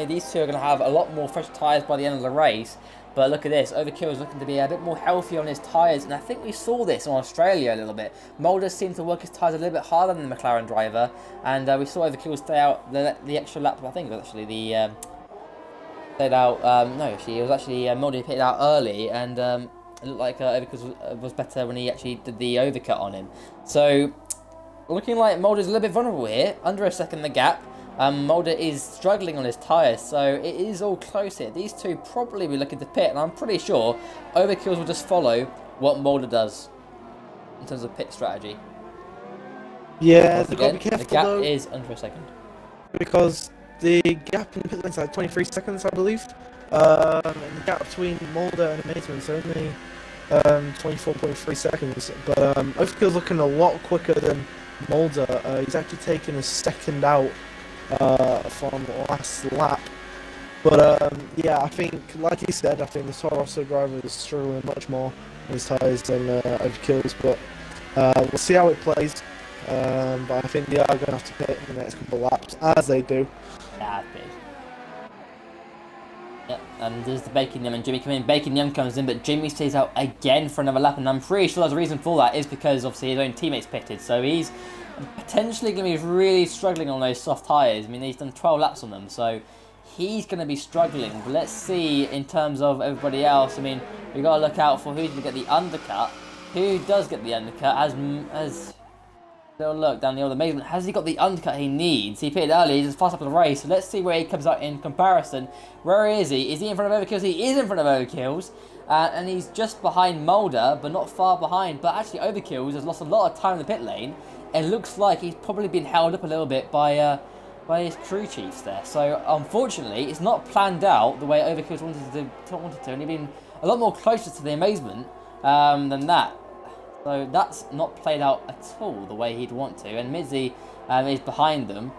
these two are going to have a lot more fresh tyres by the end of the race. But look at this, Overkill is looking to be a bit more healthy on his tyres, and I think we saw this in Australia a little bit. Mulder seemed to work his tyres a little bit harder than the McLaren driver, and we saw Overkill stay out the extra lap. I think it was actually the stayed out. No, actually, it was actually Mulder pitted out early, and it looked like Overkill was better when he actually did the overcut on him. So looking like Mulder's a little bit vulnerable here, under a second the gap. Mulder is struggling on his tyres, so it is all close here. These two probably be looking to pit, and I'm pretty sure Overkills will just follow what Mulder does in terms of pit strategy.
Yeah,
Once
they've got to
again,
be careful
the gap
though,
is under a second.
because the gap in the pit lane's like 23 seconds, I believe. And the gap between Mulder and Amazement's only 24.3 seconds. But Overkill's looking a lot quicker than Mulder. He's actually taken a second out from last lap. But yeah, I think, like he said, I think the Toro Rosso driver is struggling much more in his tyres than Overkill's. But we'll see how it plays. But I think they are going to have to pit in the next couple of laps, as they do.
Yeah, big. Yep, and there's the Bacon Yum and Jimmy come in. Bacon Yum comes in, but Jimmy stays out again for another lap, and I'm pretty sure there's a reason for that is because obviously his own teammates pitted, so he's potentially going to be really struggling on those soft tyres. I mean, he's done 12 laps on them, so he's going to be struggling. But let's see in terms of everybody else. I mean, we've got to look out for who's going to get the undercut. Who does get the undercut? As little look down the old Amazement. Has he got the undercut he needs? He pitted early, he's just fast up in the race. So let's see where he comes out in comparison. Where is he? Is he in front of Overkills? He is in front of Overkills. And he's just behind Mulder, but not far behind. But actually Overkills has lost a lot of time in the pit lane. It looks like he's probably been held up a little bit by his crew chiefs there. So unfortunately, it's not planned out the way Overkills wanted to. And he's been a lot more closer to the Amazement than that. So that's not played out at all the way he'd want to, and Mizzy is behind them.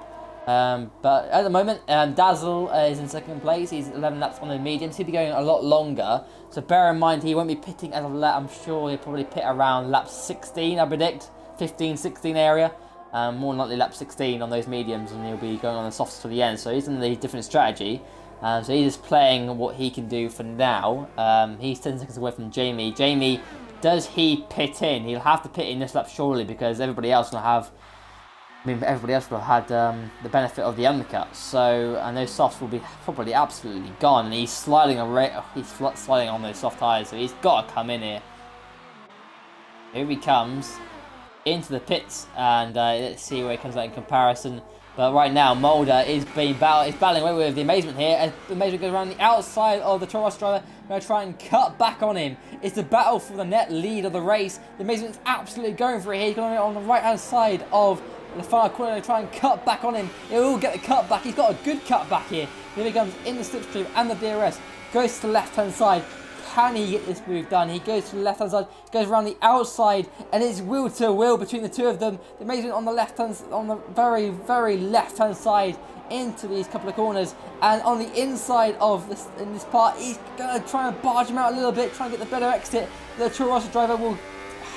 But at the moment, Dazzle is in second place. He's 11 laps on the mediums. He'll be going a lot longer. So bear in mind, he won't be pitting as of lap. I'm sure he'll probably pit around lap 16, I predict. 15, 16 area. More than likely lap 16 on those mediums, and he'll be going on the softs to the end. So he's in the different strategy. So he's just playing what he can do for now. He's 10 seconds away from Jamie. Jamie, does he pit in? He'll have to pit in this lap surely, because everybody else will have. Everybody else will have had the benefit of the undercut. So, and those softs will be probably absolutely gone. And he's sliding on those soft tyres. So he's got to come in here. Here he comes into the pits, and let's see where he comes out in comparison. But right now, Mulder is battling away with the Amazement here, as the Amazement goes around the outside of the Toro Rosso driver. Going to try and cut back on him. It's the battle for the net lead of the race. The Amazement's absolutely going for it here. He's going on the right-hand side of the final corner. Going to try and cut back on him. He will get the cut back. He's got a good cut back here. Here he comes in the slipstream and the DRS. Goes to the left-hand side. Can he get this move done? He goes to the left-hand side, goes around the outside, and it's wheel to wheel between the two of them. The Amazement on the left-hand, on the very, very left-hand side into these couple of corners, and on the inside of this, in this part, he's gonna try and barge him out a little bit, try and get the better exit. The Toro Rosso driver will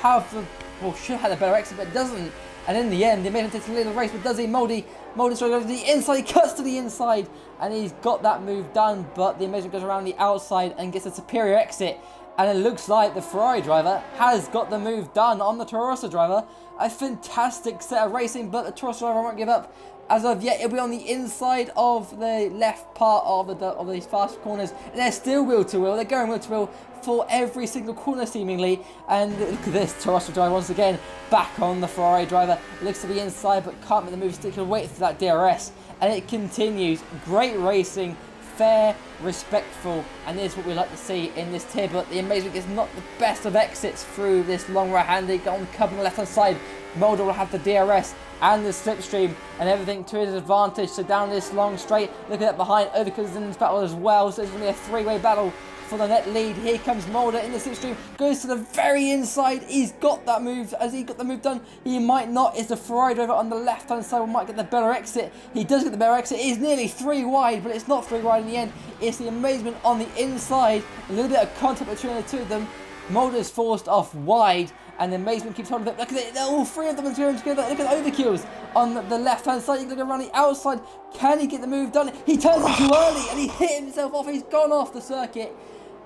have the, well, should have the better exit, but doesn't. And in the end, the Amazement takes a little race, but does he? Mulder's trying to go to the inside, he cuts to the inside, and he's got that move done, but the Amazement goes around the outside and gets a superior exit, and it looks like the Ferrari driver has got the move done on the Toro Rosso driver. A fantastic set of racing, but the Toro Rosso driver won't give up. As of yet, it'll be on the inside of the left part of these fast corners, and they're still wheel to wheel. They're going wheel to wheel for every single corner seemingly, and look at this, Toro Rosso driver once again back on the Ferrari driver. Looks to be inside but can't make the move, stick to wait for that DRS, and it continues. Great racing, fair, respectful, and this is what we like to see in this tier. But the Amazement is not the best of exits through this long right hand. They go on the cover on the left hand side. Mulder will have the DRS and the slipstream and everything to his advantage. So down this long straight, look at that behind, Overkill's in this battle as well. So it's going to be a three-way battle for the net lead. Here comes Mulder in the slipstream, goes to the very inside. He's got that move. Has he got the move done? He might not. It's the Ferrari driver on the left hand side, might get the better exit. He does get the better exit. He's nearly three wide, but it's not three wide in the end. It's the Amazement on the inside. A little bit of contact between the two of them. Mulder's forced off wide, and Amazement keeps hold of it. Look at it, all three of them are going together. Look at the overkills on the left-hand side. He's looking around the outside. Can he get the move done? He turns it too early, and he hit himself off. He's gone off the circuit.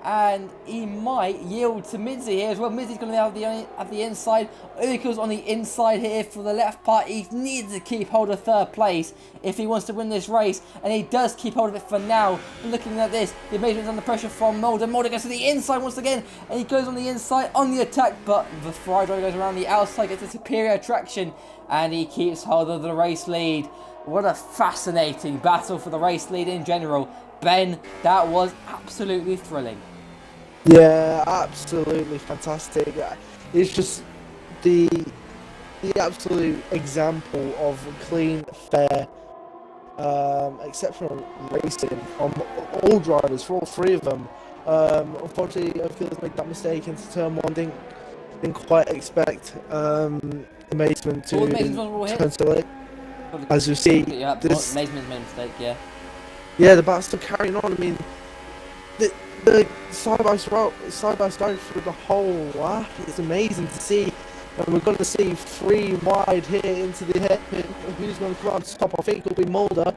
And he might yield to Midzi here as well. Midzi's going to be at the inside. Overkill's on the inside here for the left part. He needs to keep hold of third place if he wants to win this race. And he does keep hold of it for now. But looking at this, the Amazement's under pressure from Mulder. Mulder goes to the inside once again. And he goes on the inside on the attack. But the Ferrari driver goes around the outside, gets a superior traction. And he keeps hold of the race lead. What a fascinating battle for the race lead in general. Ben, that was absolutely thrilling.
Yeah, absolutely fantastic. It's just the absolute example of clean, fair, exceptional racing from all drivers, for all three of them. Unfortunately, Overkill's made that mistake into turn one. Didn't quite expect Amazement to turn so late. As you see,
yeah, Amazement's made a mistake.
Yeah, the battle's still carrying on. I mean, the side by side through the whole lap. It's amazing to see, and we're going to see three wide here into the hairpin. Who's going to come out on top? I think it'll be Mulder.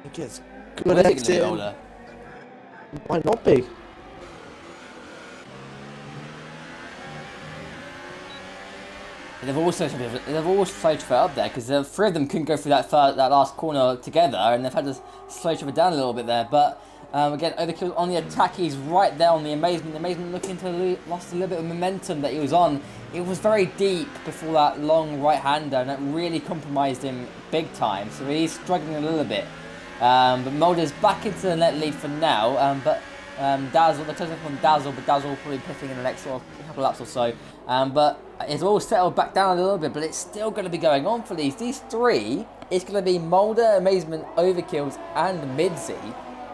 He gets good exit. Might not be.
They've all slowed it up there because the three of them couldn't go through that last corner together, and they've had to slow each other down a little bit there. But again, Overkill on the attack. He's right there on the Amazement. The Amazement looking to lost a little bit of momentum that he was on. It was very deep before that long right-hander, and that really compromised him big time. So he's struggling a little bit. But Mulder's back into the net lead for now. But Dazzle, they're closing up on Dazzle, but Dazzle will probably be pitting in the next sort of couple of laps or so. But it's all settled back down a little bit, but it's still going to be going on for these three. It's going to be Mulder, Amazement, Overkills, and Midzi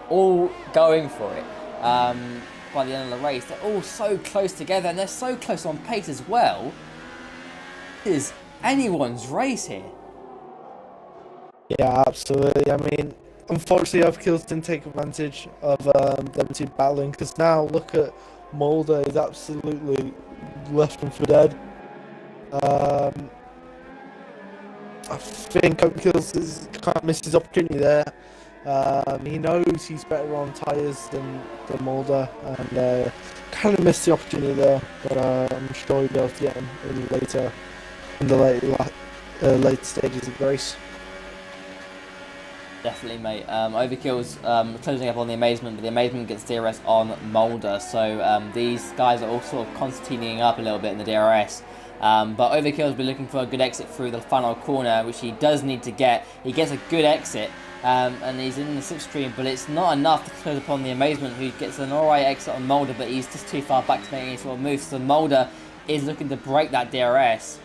all going for it by the end of the race. They're all so close together, and they're so close on pace as well. It is anyone's race here.
Yeah, absolutely. I mean, unfortunately, Overkills didn't take advantage of them two battling, because now look at Mulder is absolutely left him for dead. I think Overkills is kind of missed his opportunity there. He knows he's better on tyres than Mulder, and kind of missed the opportunity there. But I'm sure he'll be able to get him in the late stages of the race.
Definitely, mate. Overkill's closing up on the Amazement, but the Amazement gets DRS on Mulder. So these guys are all sort of concertining up a little bit in the DRS. But Overkill's been looking for a good exit through the final corner, which he does need to get. He gets a good exit, and he's in the slipstream, but it's not enough to close upon the Amazement, who gets an alright exit on Mulder, but he's just too far back to make any sort of moves. So Mulder is looking to break that DRS.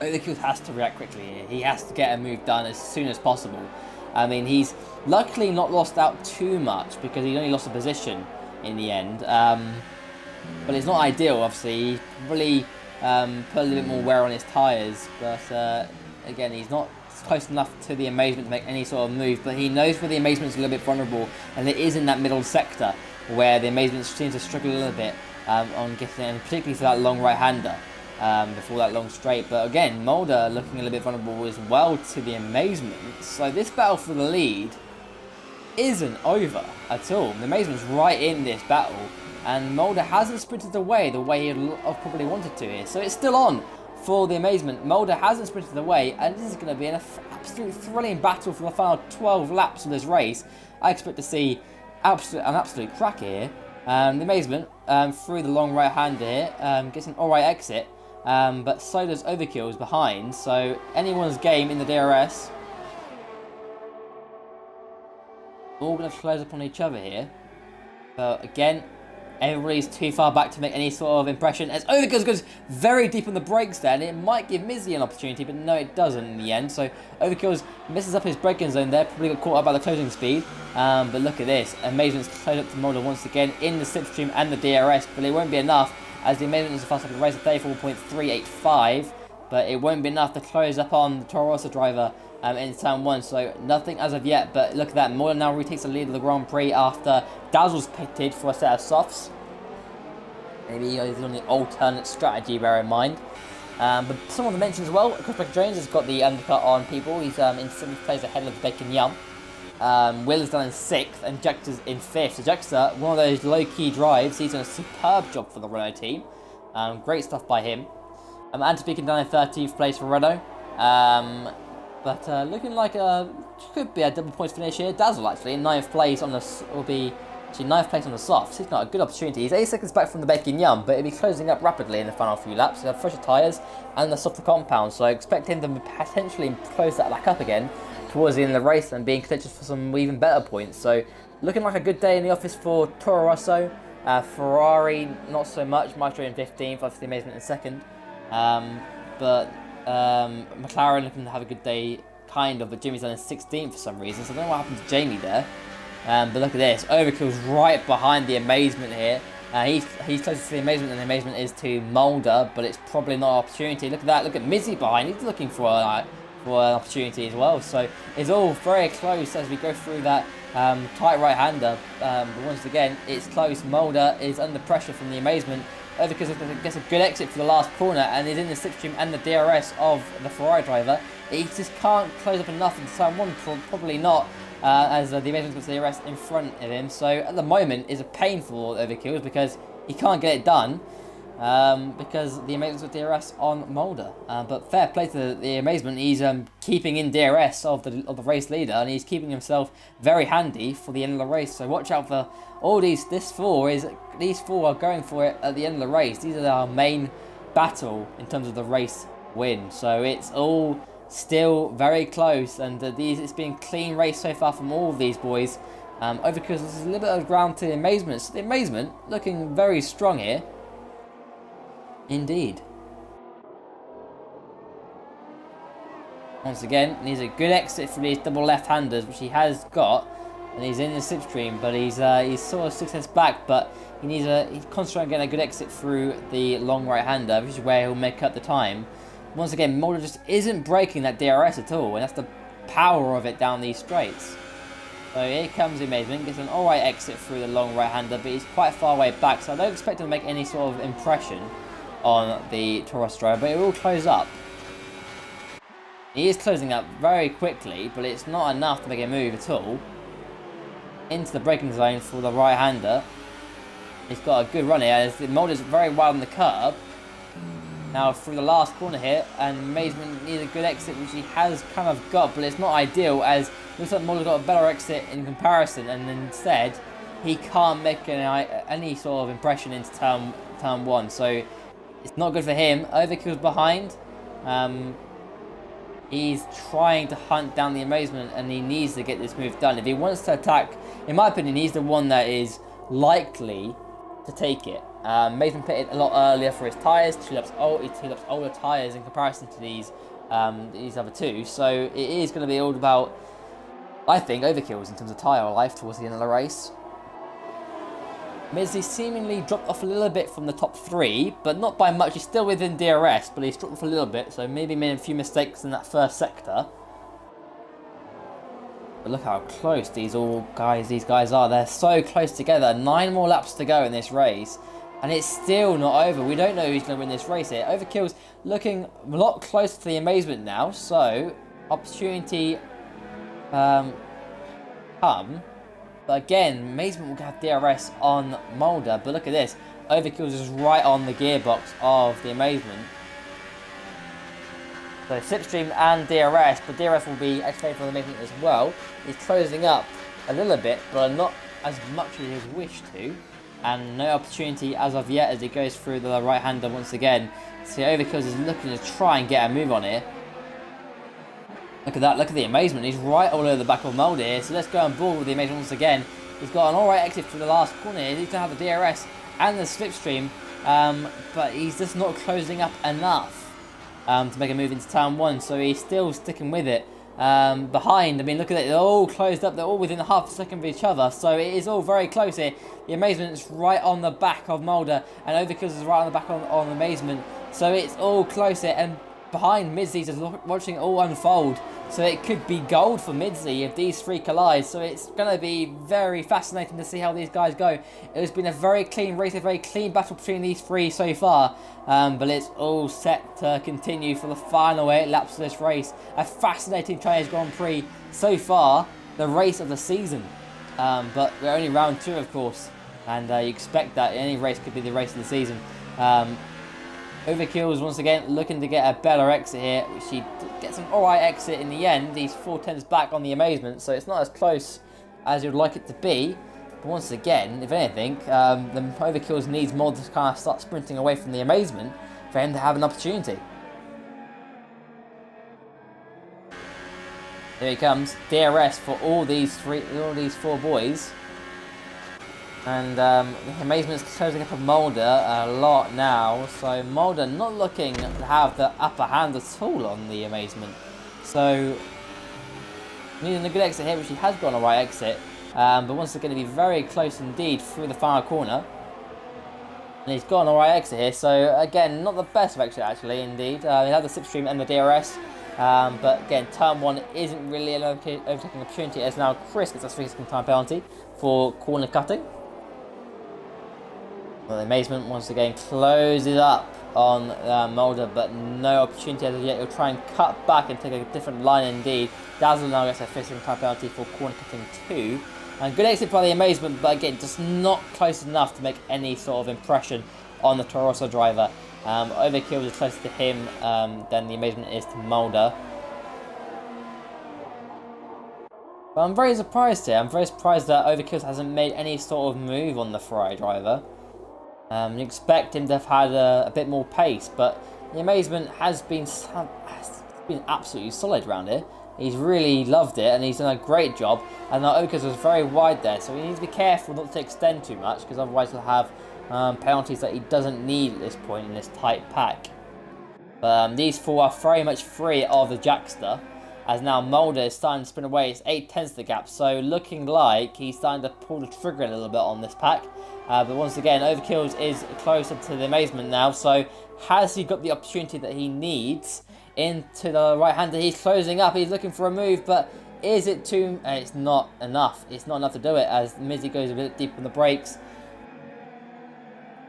Overkill has to react quickly here. He has to get a move done as soon as possible. I mean, he's luckily not lost out too much because he only lost a position in the end. But it's not ideal, obviously. He really put a little bit more wear on his tyres. But again, he's not close enough to the Amazement to make any sort of move. But he knows where the Amazement's a little bit vulnerable. And it is in that middle sector where the Amazement seems to struggle a little bit on getting in, particularly for that long right-hander. Before that long straight, but again, Mulder looking a little bit vulnerable as well to the Amazement. So this battle for the lead isn't over at all. The Amazement's right in this battle, and Mulder hasn't sprinted away the way he'd probably wanted to here. So it's still on for the Amazement. Mulder hasn't sprinted away, and this is going to be an absolute thrilling battle for the final 12 laps of this race. I expect to see an absolute crack here. The Amazement through the long right-hander here gets an alright exit. But so does Overkill's behind, so anyone's game in the DRS. All going to close upon each other here. But again, everybody's too far back to make any sort of impression. As Overkill goes very deep on the brakes there, and it might give Midzi an opportunity, but no, it doesn't in the end. So Overkill misses up his braking zone there, probably got caught up by the closing speed. But look at this, Amazement's closed up to Mulder once again in the slipstream and the DRS, but it won't be enough, as the Amazement is the fastest lap of the race at 34.385. but it won't be enough to close up on the Toro Rosso driver in turn 1, so nothing as of yet. But look at that, Mulder now retakes the lead of the Grand Prix after Dazzle's pitted for a set of softs. Maybe he's on the alternate strategy, bear in mind. But someone to mention as well, Chris Jones has got the undercut on people. He's in 7th place ahead of Bacon Yum. Will is done in 6th, and Jexter's in 5th. So Jexter, one of those low-key drives, he's done a superb job for the Renault team. Great stuff by him. Andy Beacon down in 13th place for Renault. But looking like could be a double points finish here. Dazzle actually in 9th place on the will be actually 9th place on the softs. He's not a good opportunity. He's 8 seconds back from the Bacon Yum, but he'll be closing up rapidly in the final few laps. He'll have fresher tyres and the softer compound, so I expect him to potentially close that back up again towards the end of the race and being contentious for some even better points. So looking like a good day in the office for Toro Rosso. Ferrari not so much. Maestro in 15th, after the Amazement in 2nd. But McLaren looking to have a good day, kind of, but Jimmy's done in 16th for some reason, so I don't know what happened to Jamie there. But look at this, Overkill's right behind the Amazement here. He's closer to the Amazement than the Amazement is to Mulder, but it's probably not an opportunity. Look at that, look at Mizzy behind, he's looking for an opportunity as well. So it's all very close as we go through that tight right-hander. But once again, it's close. Mulder is under pressure from the Amazement. Because gets a good exit for the last corner and is in the slipstream and the DRS of the Ferrari driver. He just can't close up enough into turn 1, probably not, as the Amazement's got the DRS in front of him. So at the moment is a painful overkills because he can't get it done because the Amazement's got DRS on Mulder. But fair play to the Amazement, he's keeping in DRS of the race leader, and he's keeping himself very handy for the end of the race. So watch out for all these four are going for it at the end of the race. These are our main battle in terms of the race win. So it's all still very close, and it's been a clean race so far from all of these boys. Overkills, this is a little bit of ground to the Amazement. So the Amazement looking very strong here. Indeed. Once again, needs a good exit for these double left-handers, which he has got. And he's in the slipstream, but he's sort of 6 seconds back, but he's concentrating on getting a good exit through the long right-hander, which is where he'll make up the time. Once again, Mulder just isn't breaking that DRS at all, and that's the power of it down these straights. So here comes the Amazement, gets an alright exit through the long right-hander, but he's quite far away back, so I don't expect him to make any sort of impression on the Toro Rosso driver, but it will close up. He is closing up very quickly, but it's not enough to make a move at all. Into the braking zone for the right-hander. He's got a good run here, as the Mulder's very wide on the curb. Now through the last corner here, and Amazement needs a good exit, which he has kind of got, but it's not ideal, as looks like Mulder's got a better exit in comparison, and instead he can't make any sort of impression into turn 1, so it's not good for him. Overkill's behind. He's trying to hunt down the Amazement, and he needs to get this move done. If he wants to attack, in my opinion, he's the one that is likely to take it. Amazement pitted a lot earlier for his tyres, 2 laps older tyres in comparison to these other two. So it is going to be all about, I think, overkills in terms of tyre life towards the end of the race. Mizzy seemingly dropped off a little bit from the top 3, but not by much. He's still within DRS, but he's dropped off a little bit, so maybe made a few mistakes in that first sector. But look how close these guys are. They're so close together. 9 more laps to go in this race, and it's still not over. We don't know who's going to win this race here. Overkill's looking a lot closer to the Amazement now, so opportunity come. But again, Amazement will have DRS on Mulder. But look at this. Overkill's is right on the gearbox of the Amazement. So slipstream and DRS, but DRS will be activated for the Amazement as well. He's closing up a little bit, but not as much as he would wish to. And no opportunity as of yet as he goes through the right-hander once again. So Overkills is looking to try and get a move on here. Look at that, look at the Amazement. He's right all over the back of Mulder here. So let's go on board with the Amazement once again. He's got an alright exit through the last corner here. He's going to have the DRS and the slipstream. But he's just not closing up enough to make a move into turn 1. So he's still sticking with it. Behind, I mean, look at it. They're all closed up. They're all within half a second of each other. So it is all very close here. The Amazement's right on the back of Mulder. And Overkills is right on the back on Amazement. So it's all close here. And behind Midsley's just watching it all unfold. So it could be gold for Midsley if these three collide. So it's going to be very fascinating to see how these guys go. It has been a very clean race, a very clean battle between these three so far. But it's all set to continue for the final 8 laps of this race. A fascinating Chinese Grand Prix so far, the race of the season. But we're only round 2, of course. And you expect that any race could be the race of the season. Overkill is once again looking to get a better exit here, which he gets an alright exit in the end. He's 4/10 back on the Amazement, so it's not as close as you'd like it to be. But once again, if anything, the Overkills needs more to kind of start sprinting away from the Amazement for him to have an opportunity. Here he comes, DRS for all these 4 boys. And the Amazement's closing up on Mulder a lot now, so Mulder not looking to have the upper hand at all on the Amazement. So, needing a good exit here, which he has got a right exit, but once again to be very close indeed through the final corner. And he's got an alright exit here, so again, not the best of exit actually, indeed. He had the slipstream and the DRS, but again, turn 1 isn't really an overtaking opportunity, as now Chris gets a 3-second time penalty for corner cutting. Well, the Amazement once again closes up on Mulder, but no opportunity as of yet. He'll try and cut back and take a different line indeed. Dazzle now gets a 5th time penalty for corner cutting 2. And good exit by the Amazement, but again, just not close enough to make any sort of impression on the Toro Rosso driver. Overkill is closer to him than the Amazement is to Mulder. But I'm very surprised here. I'm very surprised that Overkill hasn't made any sort of move on the Ferrari driver. You expect him to have had a bit more pace, but the Amazement has been absolutely solid around here. He's really loved it, and he's done a great job. And now Okas was very wide there, so he needs to be careful not to extend too much, because otherwise he'll have penalties that he doesn't need at this point in this tight pack. These 4 are very much free of the Jackster, as now Mulder is starting to spin away. It's 8/10 the gap, so looking like he's starting to pull the trigger a little bit on this pack. But once again, Overkills is closer to the Amazement now, so has he got the opportunity that he needs into the right-hander? He's closing up, he's looking for a move, but is it too... it's not enough. It's not enough to do it, as Mizzy goes a bit deep on the brakes.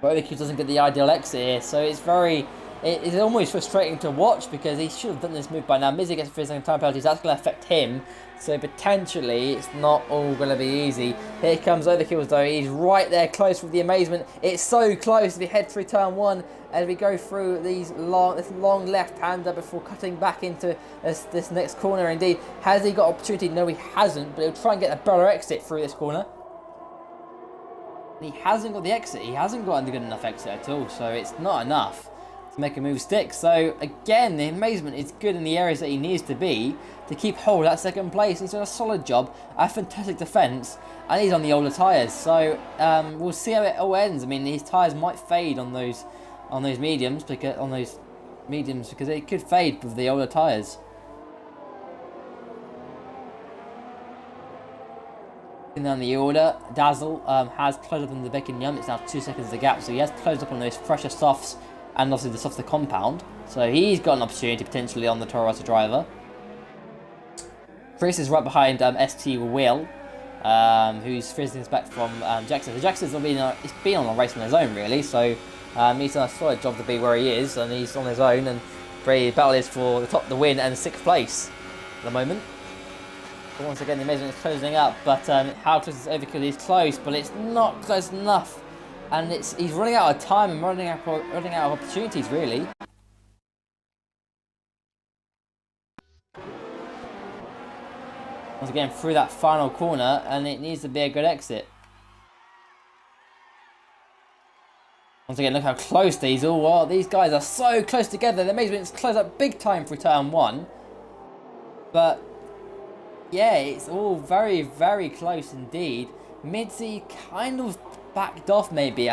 But Overkills doesn't get the ideal exit here, so it's very... it's almost frustrating to watch, because he should have done this move by now. Mizzy gets a 3-second time penalty, so that's going to affect him. So potentially, it's not all going to be easy. Here comes Overkills though. He's right there close with the Amazement. It's so close as we head through turn 1. As we go through this long left-hander before cutting back into this next corner indeed. Has he got opportunity? No, he hasn't. But he'll try and get a better exit through this corner. He hasn't got the exit. He hasn't got a good enough exit at all. So it's not enough to make a move stick. So again, the Amazement is good in the areas that he needs to be to keep hold of that second place. He's done a solid job, a fantastic defence, and he's on the older tyres. So we'll see how it all ends. I mean, his tyres might fade on those mediums because they could fade with the older tyres. And then the order, Dazzle has closed up on the Beck and Yum. It's now 2 seconds the gap, so he has closed up on those fresher softs and obviously the softer compound. So he's got an opportunity potentially on the Toro Rosso driver. Chris is right behind ST Will, who's fizzing back from Jackson. So Jackson's been on a race on his own really, so he's done a solid job to be where he is, and he's on his own, and the battle is for the win and 6th place at the moment. But once again, the Amazement is closing up, but how close is Overkill? He's close, but it's not close enough, and he's running out of time and running out of opportunities really. Once again, through that final corner, and it needs to be a good exit. Once again, look how close these all are. These guys are so close together. The Amazement's closed up big time for turn 1. But, yeah, it's all very, very close indeed. Midzy kind of backed off maybe.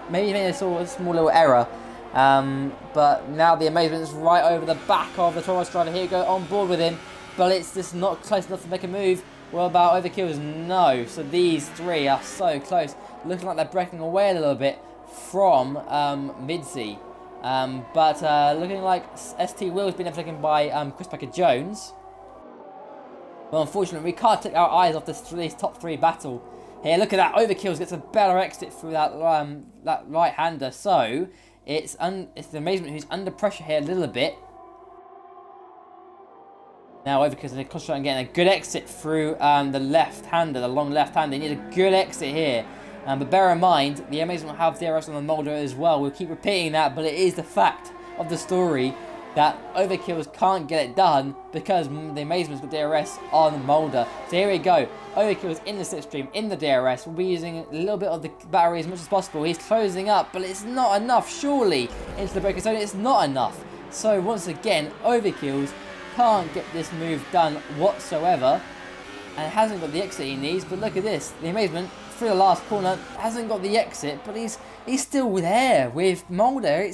Maybe made a sort of small little error. But now the Amazement's right over the back of the Toro Rosso driver. Here we go, on board with him. But it's just not close enough to make a move. What about Overkills? No. So these 3 are so close. Looking like they're breaking away a little bit from Midzy. But looking like ST Will's been overtaken by Chris Packer Jones. Well, unfortunately, we can't take our eyes off this top three battle. Here, look at that. Overkills gets a better exit through that right-hander. So, it's the Amazement who's under pressure here a little bit. Now, Overkill's going to concentrate on getting a good exit through the left-hander, the long left-hander. They need a good exit here. But bear in mind, the Amazement will have DRS on the Mulder as well. We'll keep repeating that, but it is the fact of the story that Overkills can't get it done because the Amazement's got DRS on Mulder. So here we go. Overkills in the slipstream, in the DRS. We'll be using a little bit of the battery as much as possible. He's closing up, but it's not enough, surely, into the braking zone. It's not enough. So once again, Overkills can't get this move done whatsoever. And hasn't got the exit he needs, but look at this. The Amazement, through the last corner, hasn't got the exit, but he's still there with Mulder.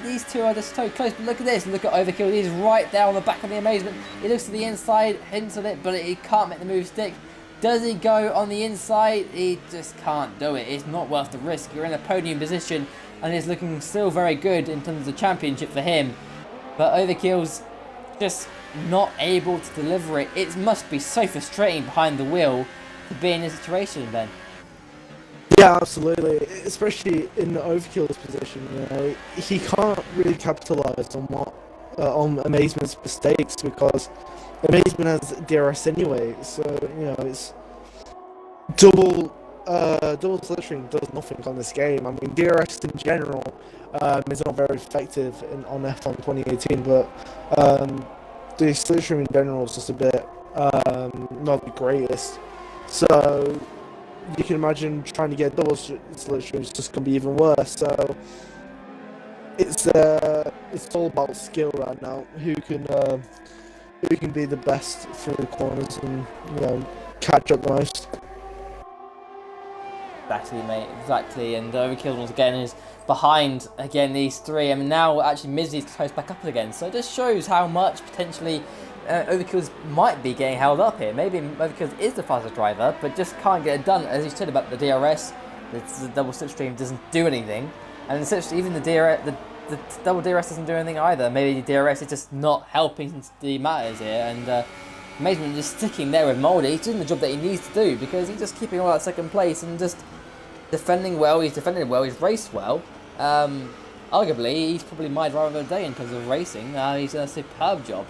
These two are just so close, but look at this. Look at Overkill. He's right there on the back of the Amazement. He looks to the inside, hints at it, but he can't make the move stick. Does he go on the inside? He just can't do it. It's not worth the risk. You're in a podium position, and it's looking still very good in terms of the championship for him. But Overkill's just not able to deliver it. It must be so frustrating behind the wheel to be in this situation, Ben.
Yeah, absolutely. Especially in Overkill's position, you know, he can't really capitalise on Amazement's mistakes because Amazement has DRS anyway. So you know, it's double slipstream does nothing on this game. I mean, DRS in general is not very effective on F1 2018, but the slipstream in general is just a bit not the greatest. So you can imagine trying to get double slipstream is just going to be even worse. So it's all about skill right now. Who can be the best through the corners and, you know, catch up the most.
Exactly, mate. Exactly. And Overkill once again is behind again these three. I mean, now actually Mizzy's close back up again. So it just shows how much potentially Overkills might be getting held up here. Maybe Overkills is the fastest driver, but just can't get it done. As you said about the DRS, the double slipstream doesn't do anything, and even the double DRS doesn't do anything either. Maybe the DRS is just not helping the matters here, and Amazement just sticking there with Mulder. He's doing the job that he needs to do because he's just keeping all that second place and just defending well. He's defended well. He's raced well. Arguably, he's probably my driver of the day in terms of racing. He's done a superb job.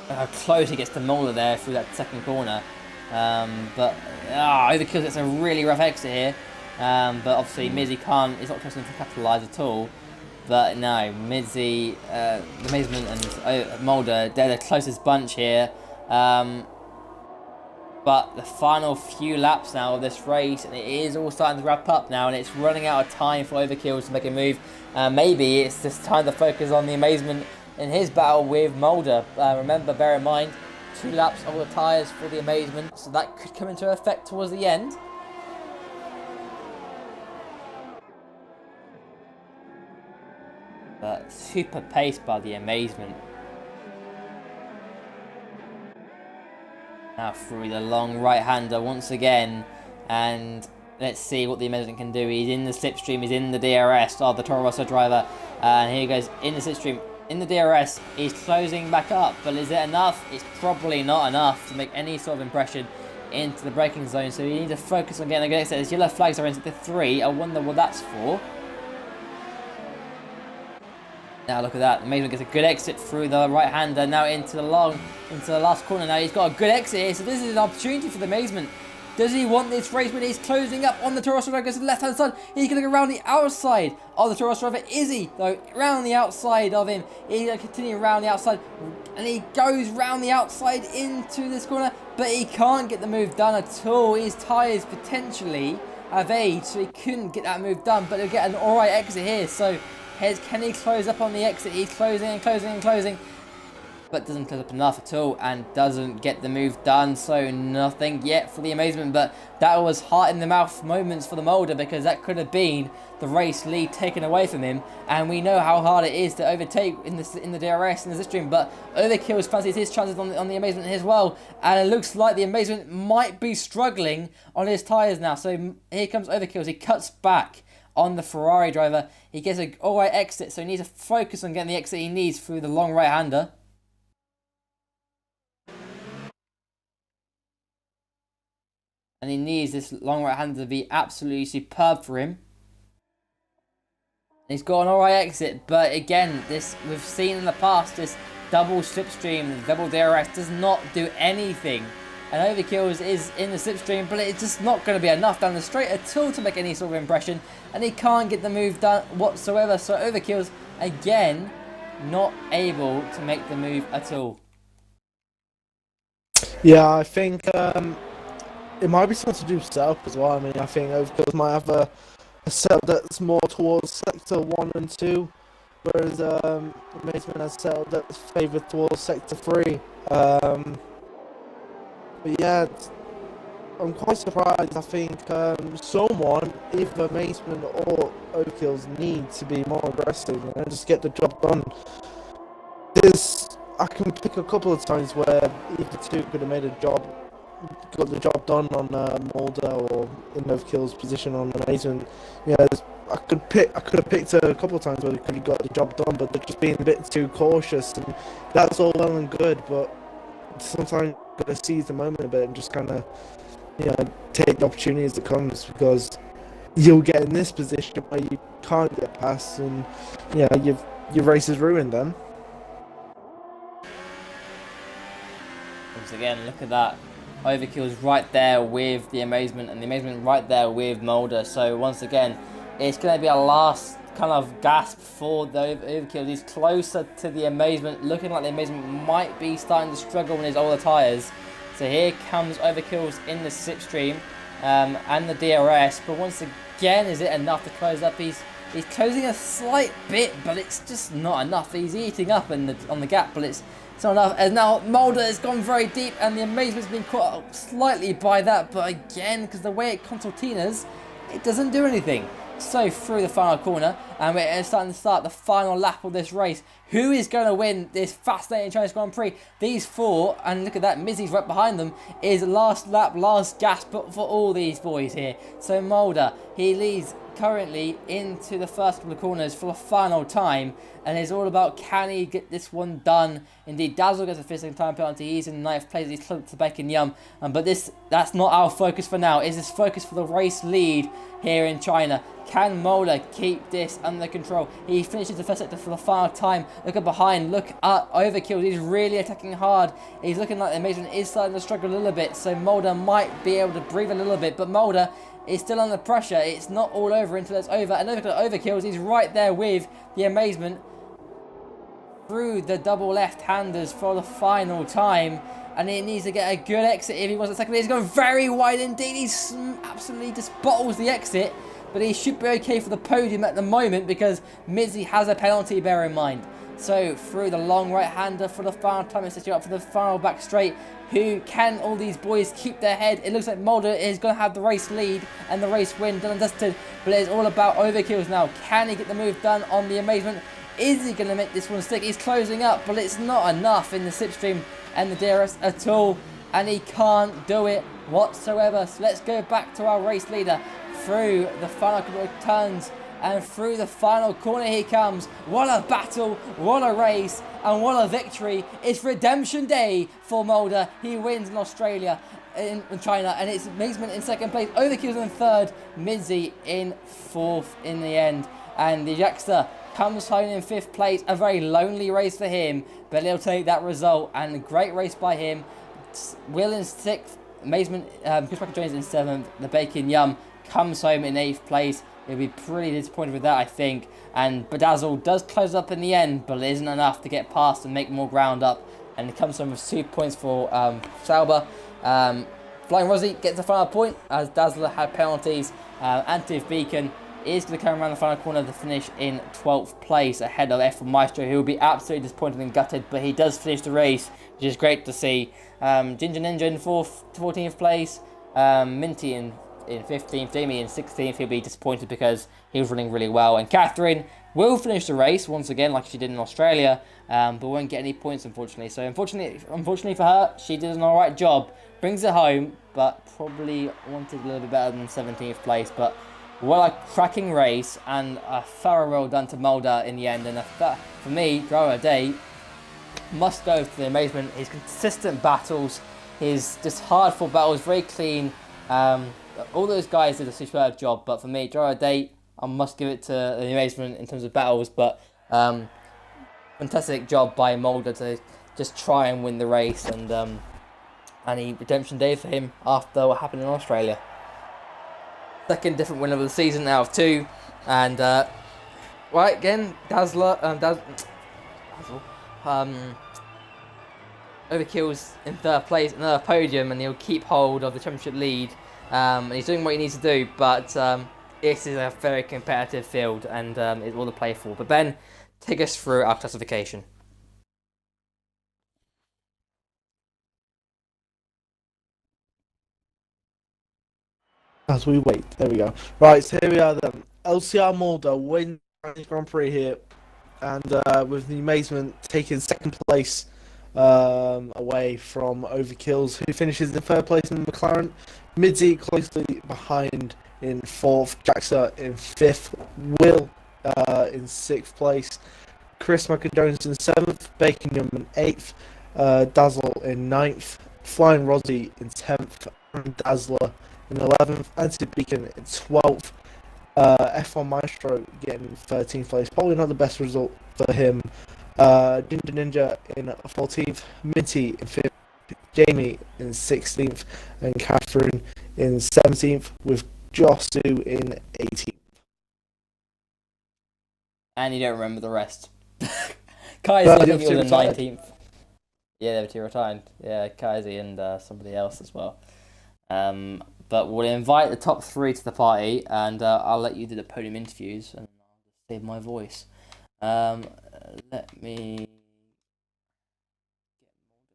How close he gets to Mulder there through that second corner. But Overkill gets a really rough exit here. But obviously Mizzy can't, it's not trusting to capitalise at all. But no, Mizzy, Amazement and Mulder, they're the closest bunch here. But the final few laps now of this race, and it is all starting to wrap up now, and it's running out of time for Overkill to make a move. Maybe it's just time to focus on the Amazement in his battle with Mulder. Remember, bear in mind, 2 laps of the tyres for the Amazement, so that could come into effect towards the end. But super pace by the Amazement. Now through the long right-hander once again, and let's see what the Amazement can do. He's in the slipstream, he's in the DRS of the Toro Rosso driver, and here he goes in the slipstream, in the DRS. He's closing back up, but is it enough? It's probably not enough to make any sort of impression into the braking zone, so you need to focus on getting a good exit. His yellow flags are into the 3, I wonder what that's for. Now look at that, Amazement gets a good exit through the right-hander, now into the last corner. Now he's got a good exit here, so this is an opportunity for the Amazement. Does he want this race when he's closing up on the Toro Rosso driver? Goes to the left-hand side. He's going to go around the outside of the Toro Rosso driver. Is he, though? Around the outside of him. He's going to continue around the outside. And he goes round the outside into this corner. But he can't get the move done at all. His tyres potentially have aged, so he couldn't get that move done. But he'll get an alright exit here. So can he close up on the exit? He's closing and closing and closing, but doesn't close up enough at all and doesn't get the move done. So nothing yet for the Amazement, but that was heart in the mouth moments for the Mulder, because that could have been the race lead taken away from him, and we know how hard it is to overtake in the DRS and the slipstream. But Overkill fancies his chances on the Amazement as well, and it looks like the Amazement might be struggling on his tyres now. So here comes Overkill as he cuts back on the Ferrari driver. He gets an alright exit, so he needs to focus on getting the exit he needs through the long right-hander. And he needs this long right-hander to be absolutely superb for him. He's got an alright exit, but again, this we've seen in the past, this double slipstream, the double DRS does not do anything. And Overkills is in the slipstream, but it's just not going to be enough down the straight at all to make any sort of impression. And he can't get the move done whatsoever. So Overkills, again, not able to make the move at all.
Yeah, I think it might be something to do with setup as well. I mean, I think Overkills might have a setup that's more towards sector 1 and 2, whereas Amazement has a setup that's favoured towards sector 3. But yeah, I'm quite surprised. I think someone, either Amazement or Overkills, need to be more aggressive and just get the job done. I can pick a couple of times where either two could have got the job done on Mulder or in Overkill's position on Amazement. Yeah, I could have picked a couple of times where they could have got the job done, but they're just being a bit too cautious, and that's all well and good, but sometimes you've got to seize the moment a bit and just kind of, take the opportunity as it comes, because you'll get in this position where you can't get past, and your race is ruined then.
Once again, look at that. Overkill's right there with the Amazement, and the Amazement right there with Mulder. So once again, it's going to be a last kind of gasp for the Overkill. He's closer to the Amazement, looking like the Amazement might be starting to struggle in his older tyres. So here comes Overkill's in the slipstream and the DRS, but once again, is it enough to close up? He's closing a slight bit, but it's just not enough. He's eating up on the gap, but it's not enough. And now Mulder has gone very deep, and the Amazement's been caught up slightly by that, but again, because the way it concertinas, it doesn't do anything. So through the final corner, and we're starting to start the final lap of this race. Who is going to win this fascinating Chinese Grand Prix? These four, and look at that, Mizzy's right behind them, is last lap, last gasp for all these boys here. So Mulder, he leads currently into the first couple of corners for the final time, and it's all about, can he get this one done? Indeed, Dazzle gets a finishing time penalty. He's in 9th place. He's close to Beck and Yum, but that's not our focus for now. Is this focus for the race lead here in China? Can Mulder keep this under control? He finishes the first sector for the final time. Look at behind. Look at Overkill. He's really attacking hard. He's looking like the Amazement is starting to struggle a little bit, so Mulder might be able to breathe a little bit, but Mulder is still under pressure. It's not all over until it's over. And look at Overkills. He's right there with the Amazement through the double left-handers for the final time. And he needs to get a good exit if he wants a second. He's gone very wide indeed. He's absolutely just bottles the exit. But he should be okay for the podium at the moment, because Mizzy has a penalty, bear in mind. So through the long right-hander for the final time, it's setting up for the final back straight. Who can all these boys keep their head? It looks like Mulder is going to have the race lead and the race win done and dusted. But it's all about Overkills now. Can he get the move done on the Amazement? Is he going to make this one stick? He's closing up, but it's not enough in the slipstream and the DRS at all. And he can't do it whatsoever. So let's go back to our race leader through the final couple of turns. And through the final corner he comes. What a battle, what a race, and what a victory. It's redemption day for Mulder. He wins in Australia, in China, and it's Amazement in second place. Overkills in third, Mizzy in fourth in the end. And the Jackster comes home in fifth place. A very lonely race for him, but he'll take that result, and a great race by him. Will in sixth, Amazement, Chris Packer Jones in seventh. The Bacon Yum comes home in eighth place. He'll be pretty disappointed with that, I think. And Bedazzle does close up in the end, but it isn't enough to get past and make more ground up. And it comes home with 2 points for Sauber. Flying Rosie gets the final point, as Dazzler had penalties. Antiv Beacon is going to come around the final corner to finish in 12th place, ahead of F1 Maestro, who will be absolutely disappointed and gutted, but he does finish the race, which is great to see. Ginger Ninja in 14th place. Minty in 15th, Jamie in 16th. He'll be disappointed because he was running really well. And Catherine will finish the race once again, like she did in Australia, but won't get any points, unfortunately. So unfortunately for her, she did an alright job. Brings it home, but probably wanted a little bit better than 17th place. But Well, a cracking race and a thorough well done to Mulder in the end. And for me, Driver of the Day must go to the amazement. His consistent battles, his just hard fought battles, very clean. Um, all those guys did a superb job. But for me, Driver of the Day, I must give it to the amazement in terms of battles. But fantastic job by Mulder to just try and win the race and a redemption day for him after what happened in Australia. Second different winner of the season out of two, and right again, Dazzler, Overkill's in third place, another podium, and he'll keep hold of the championship lead. And he's doing what he needs to do, but this is a very competitive field, and it's all to play for. But Ben, take us through our classification.
As we wait, there we go. Right, so here we are then. LCR Mulder wins the Grand Prix here, and with the amazement taking second place away from Overkills, who finishes in third place in McLaren. Midzi closely behind in fourth, Jaxa in fifth, Will in sixth place, Chris Jones in seventh, Bacon Young in eighth, Dazzle in ninth, Flying Rosie in 10th, and Dazzler in 11th, Anthony Beacon in 12th, F1 Maestro getting 13th place. Probably not the best result for him. Ginger Ninja in 14th, Minty in 5th, Jamie in 16th, and Catherine in 17th, with Josu in 18th.
And you don't remember the rest. Kaiser, I think he was in
retired.
19th. Yeah, they were two retired. Yeah, Kaiser and somebody else as well. But we'll invite the top three to the party, and I'll let you do the podium interviews, and I'll just save my voice. Let me get Mulder in.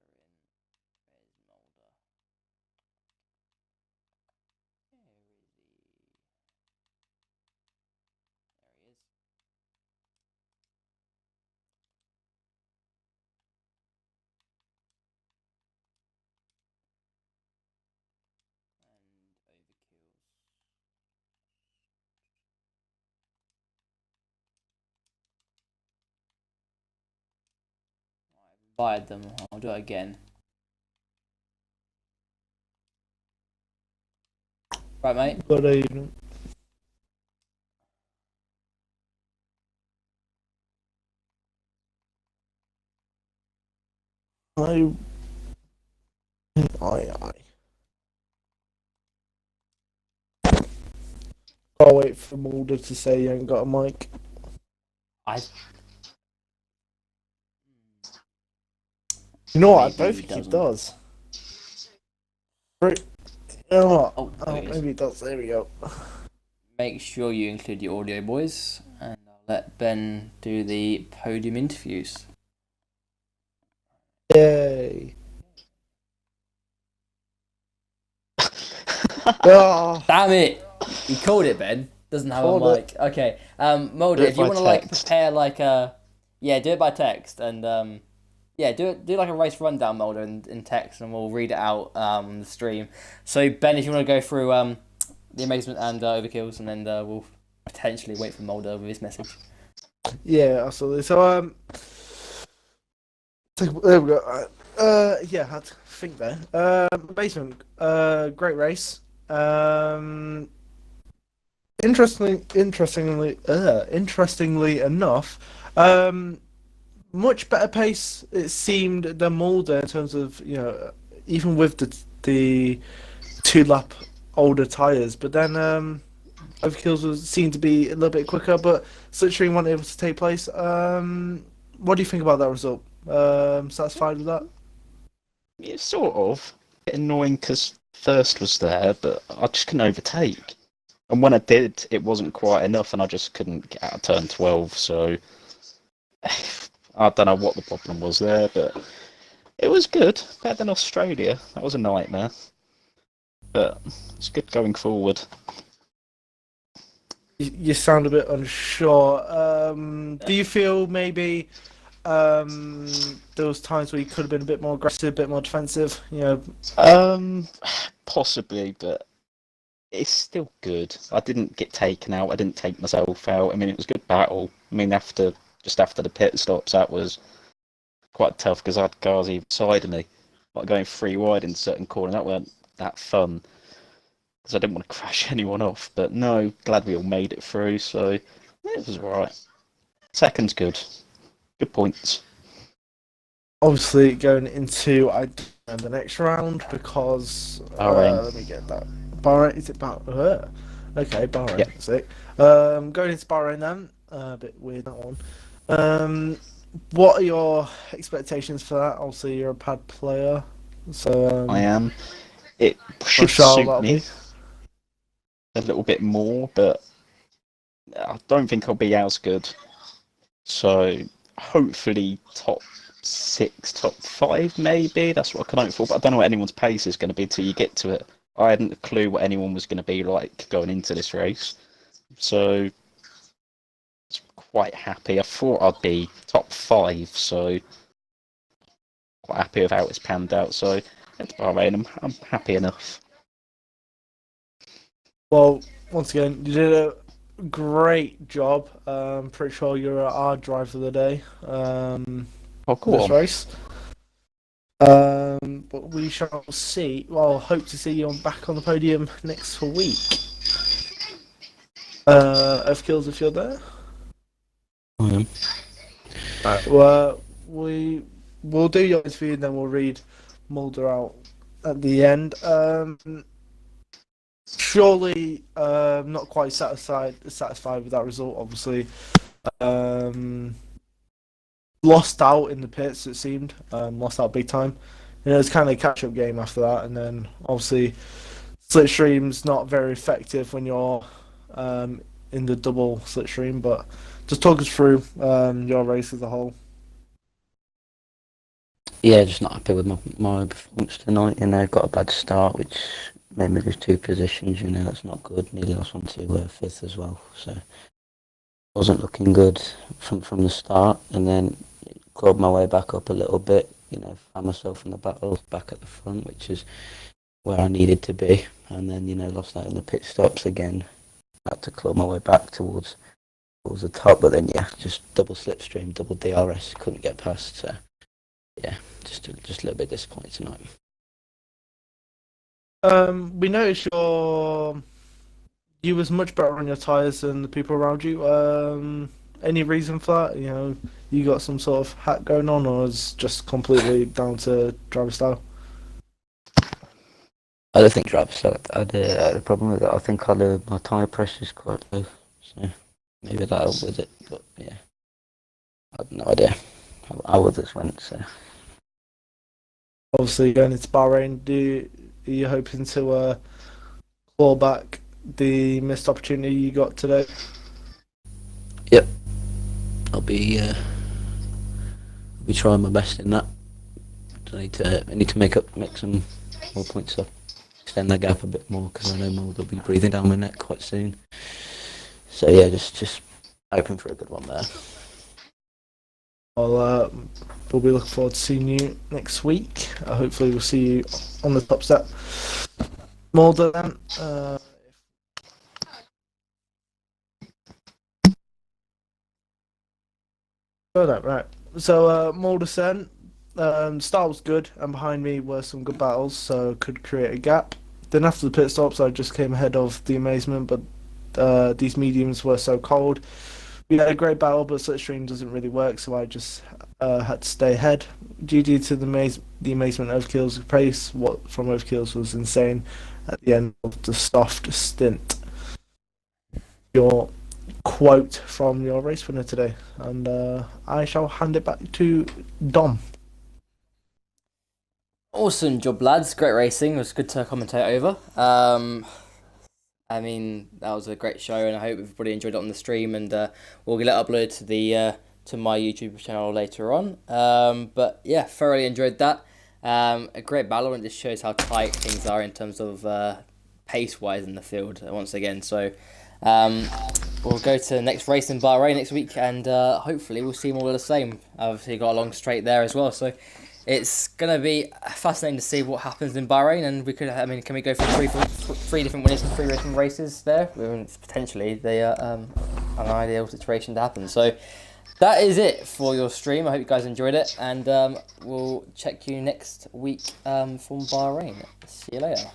Where's Mulder? Where is he? There he is. And Overkills. Right, I've invited them. I'll do it again. Right, mate.
Good evening. I. Aye. I'll wait for Mulder to say he ain't got a mic.
I
You know what?
Maybe
I don't
he
think he
doesn't.
does. You know what?
Oh,
Oh,
there he is.
maybe he does. There we go.
Make sure you include your audio, boys, and I'll let Ben do the podium interviews.
Yay. Oh,
Damn it! You called it, Ben. Doesn't have a
Called
mic. Okay. Mulder,
Do it
if you
by
want to like
text.
prepare like a, yeah, do it by text and yeah, do like a race rundown, Mulder, in text, and we'll read it out on the stream. So Ben, if you want to go through the amazement and Overkills, and then we'll potentially wait for Mulder with his message.
yeah, absolutely. So, there we go. Yeah, I had to think there. Basement, great race. Interestingly enough, much better pace it seemed than Mulder in terms of even with the 2 lap older tires. But then Overkills seemed to be a little bit quicker, but Slipstream weren't able to take place. What do you think about that result? Satisfied with that?
Yeah, sort of. A bit annoying because first was there, but I just couldn't overtake. And when I did, it wasn't quite enough, and I just couldn't get out of turn 12. So I don't know what the problem was there, but it was good. Better than Australia. That was a nightmare. But it's good going forward.
You sound a bit unsure. Do you feel maybe those times where you could have been a bit more aggressive, a bit more defensive?
Possibly, but it's still good. I didn't get taken out. I didn't take myself out. I mean, it was a good battle. I mean, after the pit stops, that was quite tough because I had cars either side of me, like going three wide in certain corners. That weren't that fun because I didn't want to crash anyone off. But no, glad we all made it through. So it was alright. Second's good. Good points.
Obviously, going into the next round because
Bahrain.
let me get that. Bahrain, is it Bahrain? Okay, Bahrain.
Yep.
That's it. Going into Bahrain then. A bit weird that one. What are your expectations for that? Obviously, you're a pad player, so
I am. It should
sure
suit
that'll
me
be.
a little bit more, but I don't think I'll be as good. So hopefully top six, top five, maybe. That's what I can hope for. But I don't know what anyone's pace is going to be till you get to it. I hadn't a clue what anyone was going to be like going into this race. So quite happy. I thought I'd be top five, so quite happy with how it's panned out. So it's Bahrain. I'm happy enough.
Well, once again, you did a great job. Pretty sure you're our driver of the day.
Oh,
For
go
this
on.
race. But we shall see. Well, hope to see you back on the podium next week. Of kills if you're there.
I am.
Right. Well, we'll do your interview and then we'll read Mulder out at the end. Surely, not quite satisfied with that result. Obviously, lost out in the pits. It seemed lost out big time. And it was kind of a catch-up game after that, and then obviously slipstream's not very effective when you're in the double slipstream. But just talk us through your race as a whole.
Yeah, just not happy with my performance tonight. Got a bad start, which made me lose two positions. That's not good. Nearly lost one to fifth as well. So wasn't looking good from the start, and then clawed my way back up a little bit. Found myself in the battle back at the front, which is where I needed to be. And then lost out in the pit stops again. Had to claw my way back towards the top, but then just double slipstream, double DRS, couldn't get past. So yeah, just a little bit disappointed tonight.
We noticed you was much better on your tyres than the people around you. Any reason for that? You got some sort of hack going on, or is just completely down to driver style?
I don't think driver style. I had a problem with that. I think my tyre pressure is quite low, so maybe that helped with it. But yeah, I have no idea how others went. So
Obviously, going into Bahrain, are you hoping to claw back the missed opportunity you got today?
yep, I'll be trying my best in that. I need to make some more points up, extend that gap a bit more, because I know Mould will be breathing down my neck quite soon. So yeah, just hoping for a good one there.
Well, we'll be looking forward to seeing you next week. Hopefully, we'll see you on the top step. Mulder then. Right. So Mulder sent. Start was good, and behind me were some good battles, so could create a gap. Then after the pit stops, I just came ahead of the Amazement, but these mediums were so cold. We had a great battle, but slipstream doesn't really work, so I just had to stay ahead. Due to the Amazement overkills, the pace from overkills was insane at the end of the soft stint. Your quote from your race winner today, and I shall hand it back to Dom.
Awesome job, lads. Great racing. It was good to commentate over. I mean, that was a great show, and I hope everybody enjoyed it on the stream. And we'll get it uploaded to my YouTube channel later on. But yeah, thoroughly enjoyed that. A great battle, and this shows how tight things are in terms of pace-wise in the field once again. So we'll go to the next race in Bahrain next week, and hopefully we'll see more of the same. Obviously, got a long straight there as well. So It's gonna be fascinating to see what happens in Bahrain, and can we go for three different winners and three different races there? Potentially, they are an ideal situation to happen. So that is it for your stream. I hope you guys enjoyed it, and we'll check you next week from Bahrain. See you later.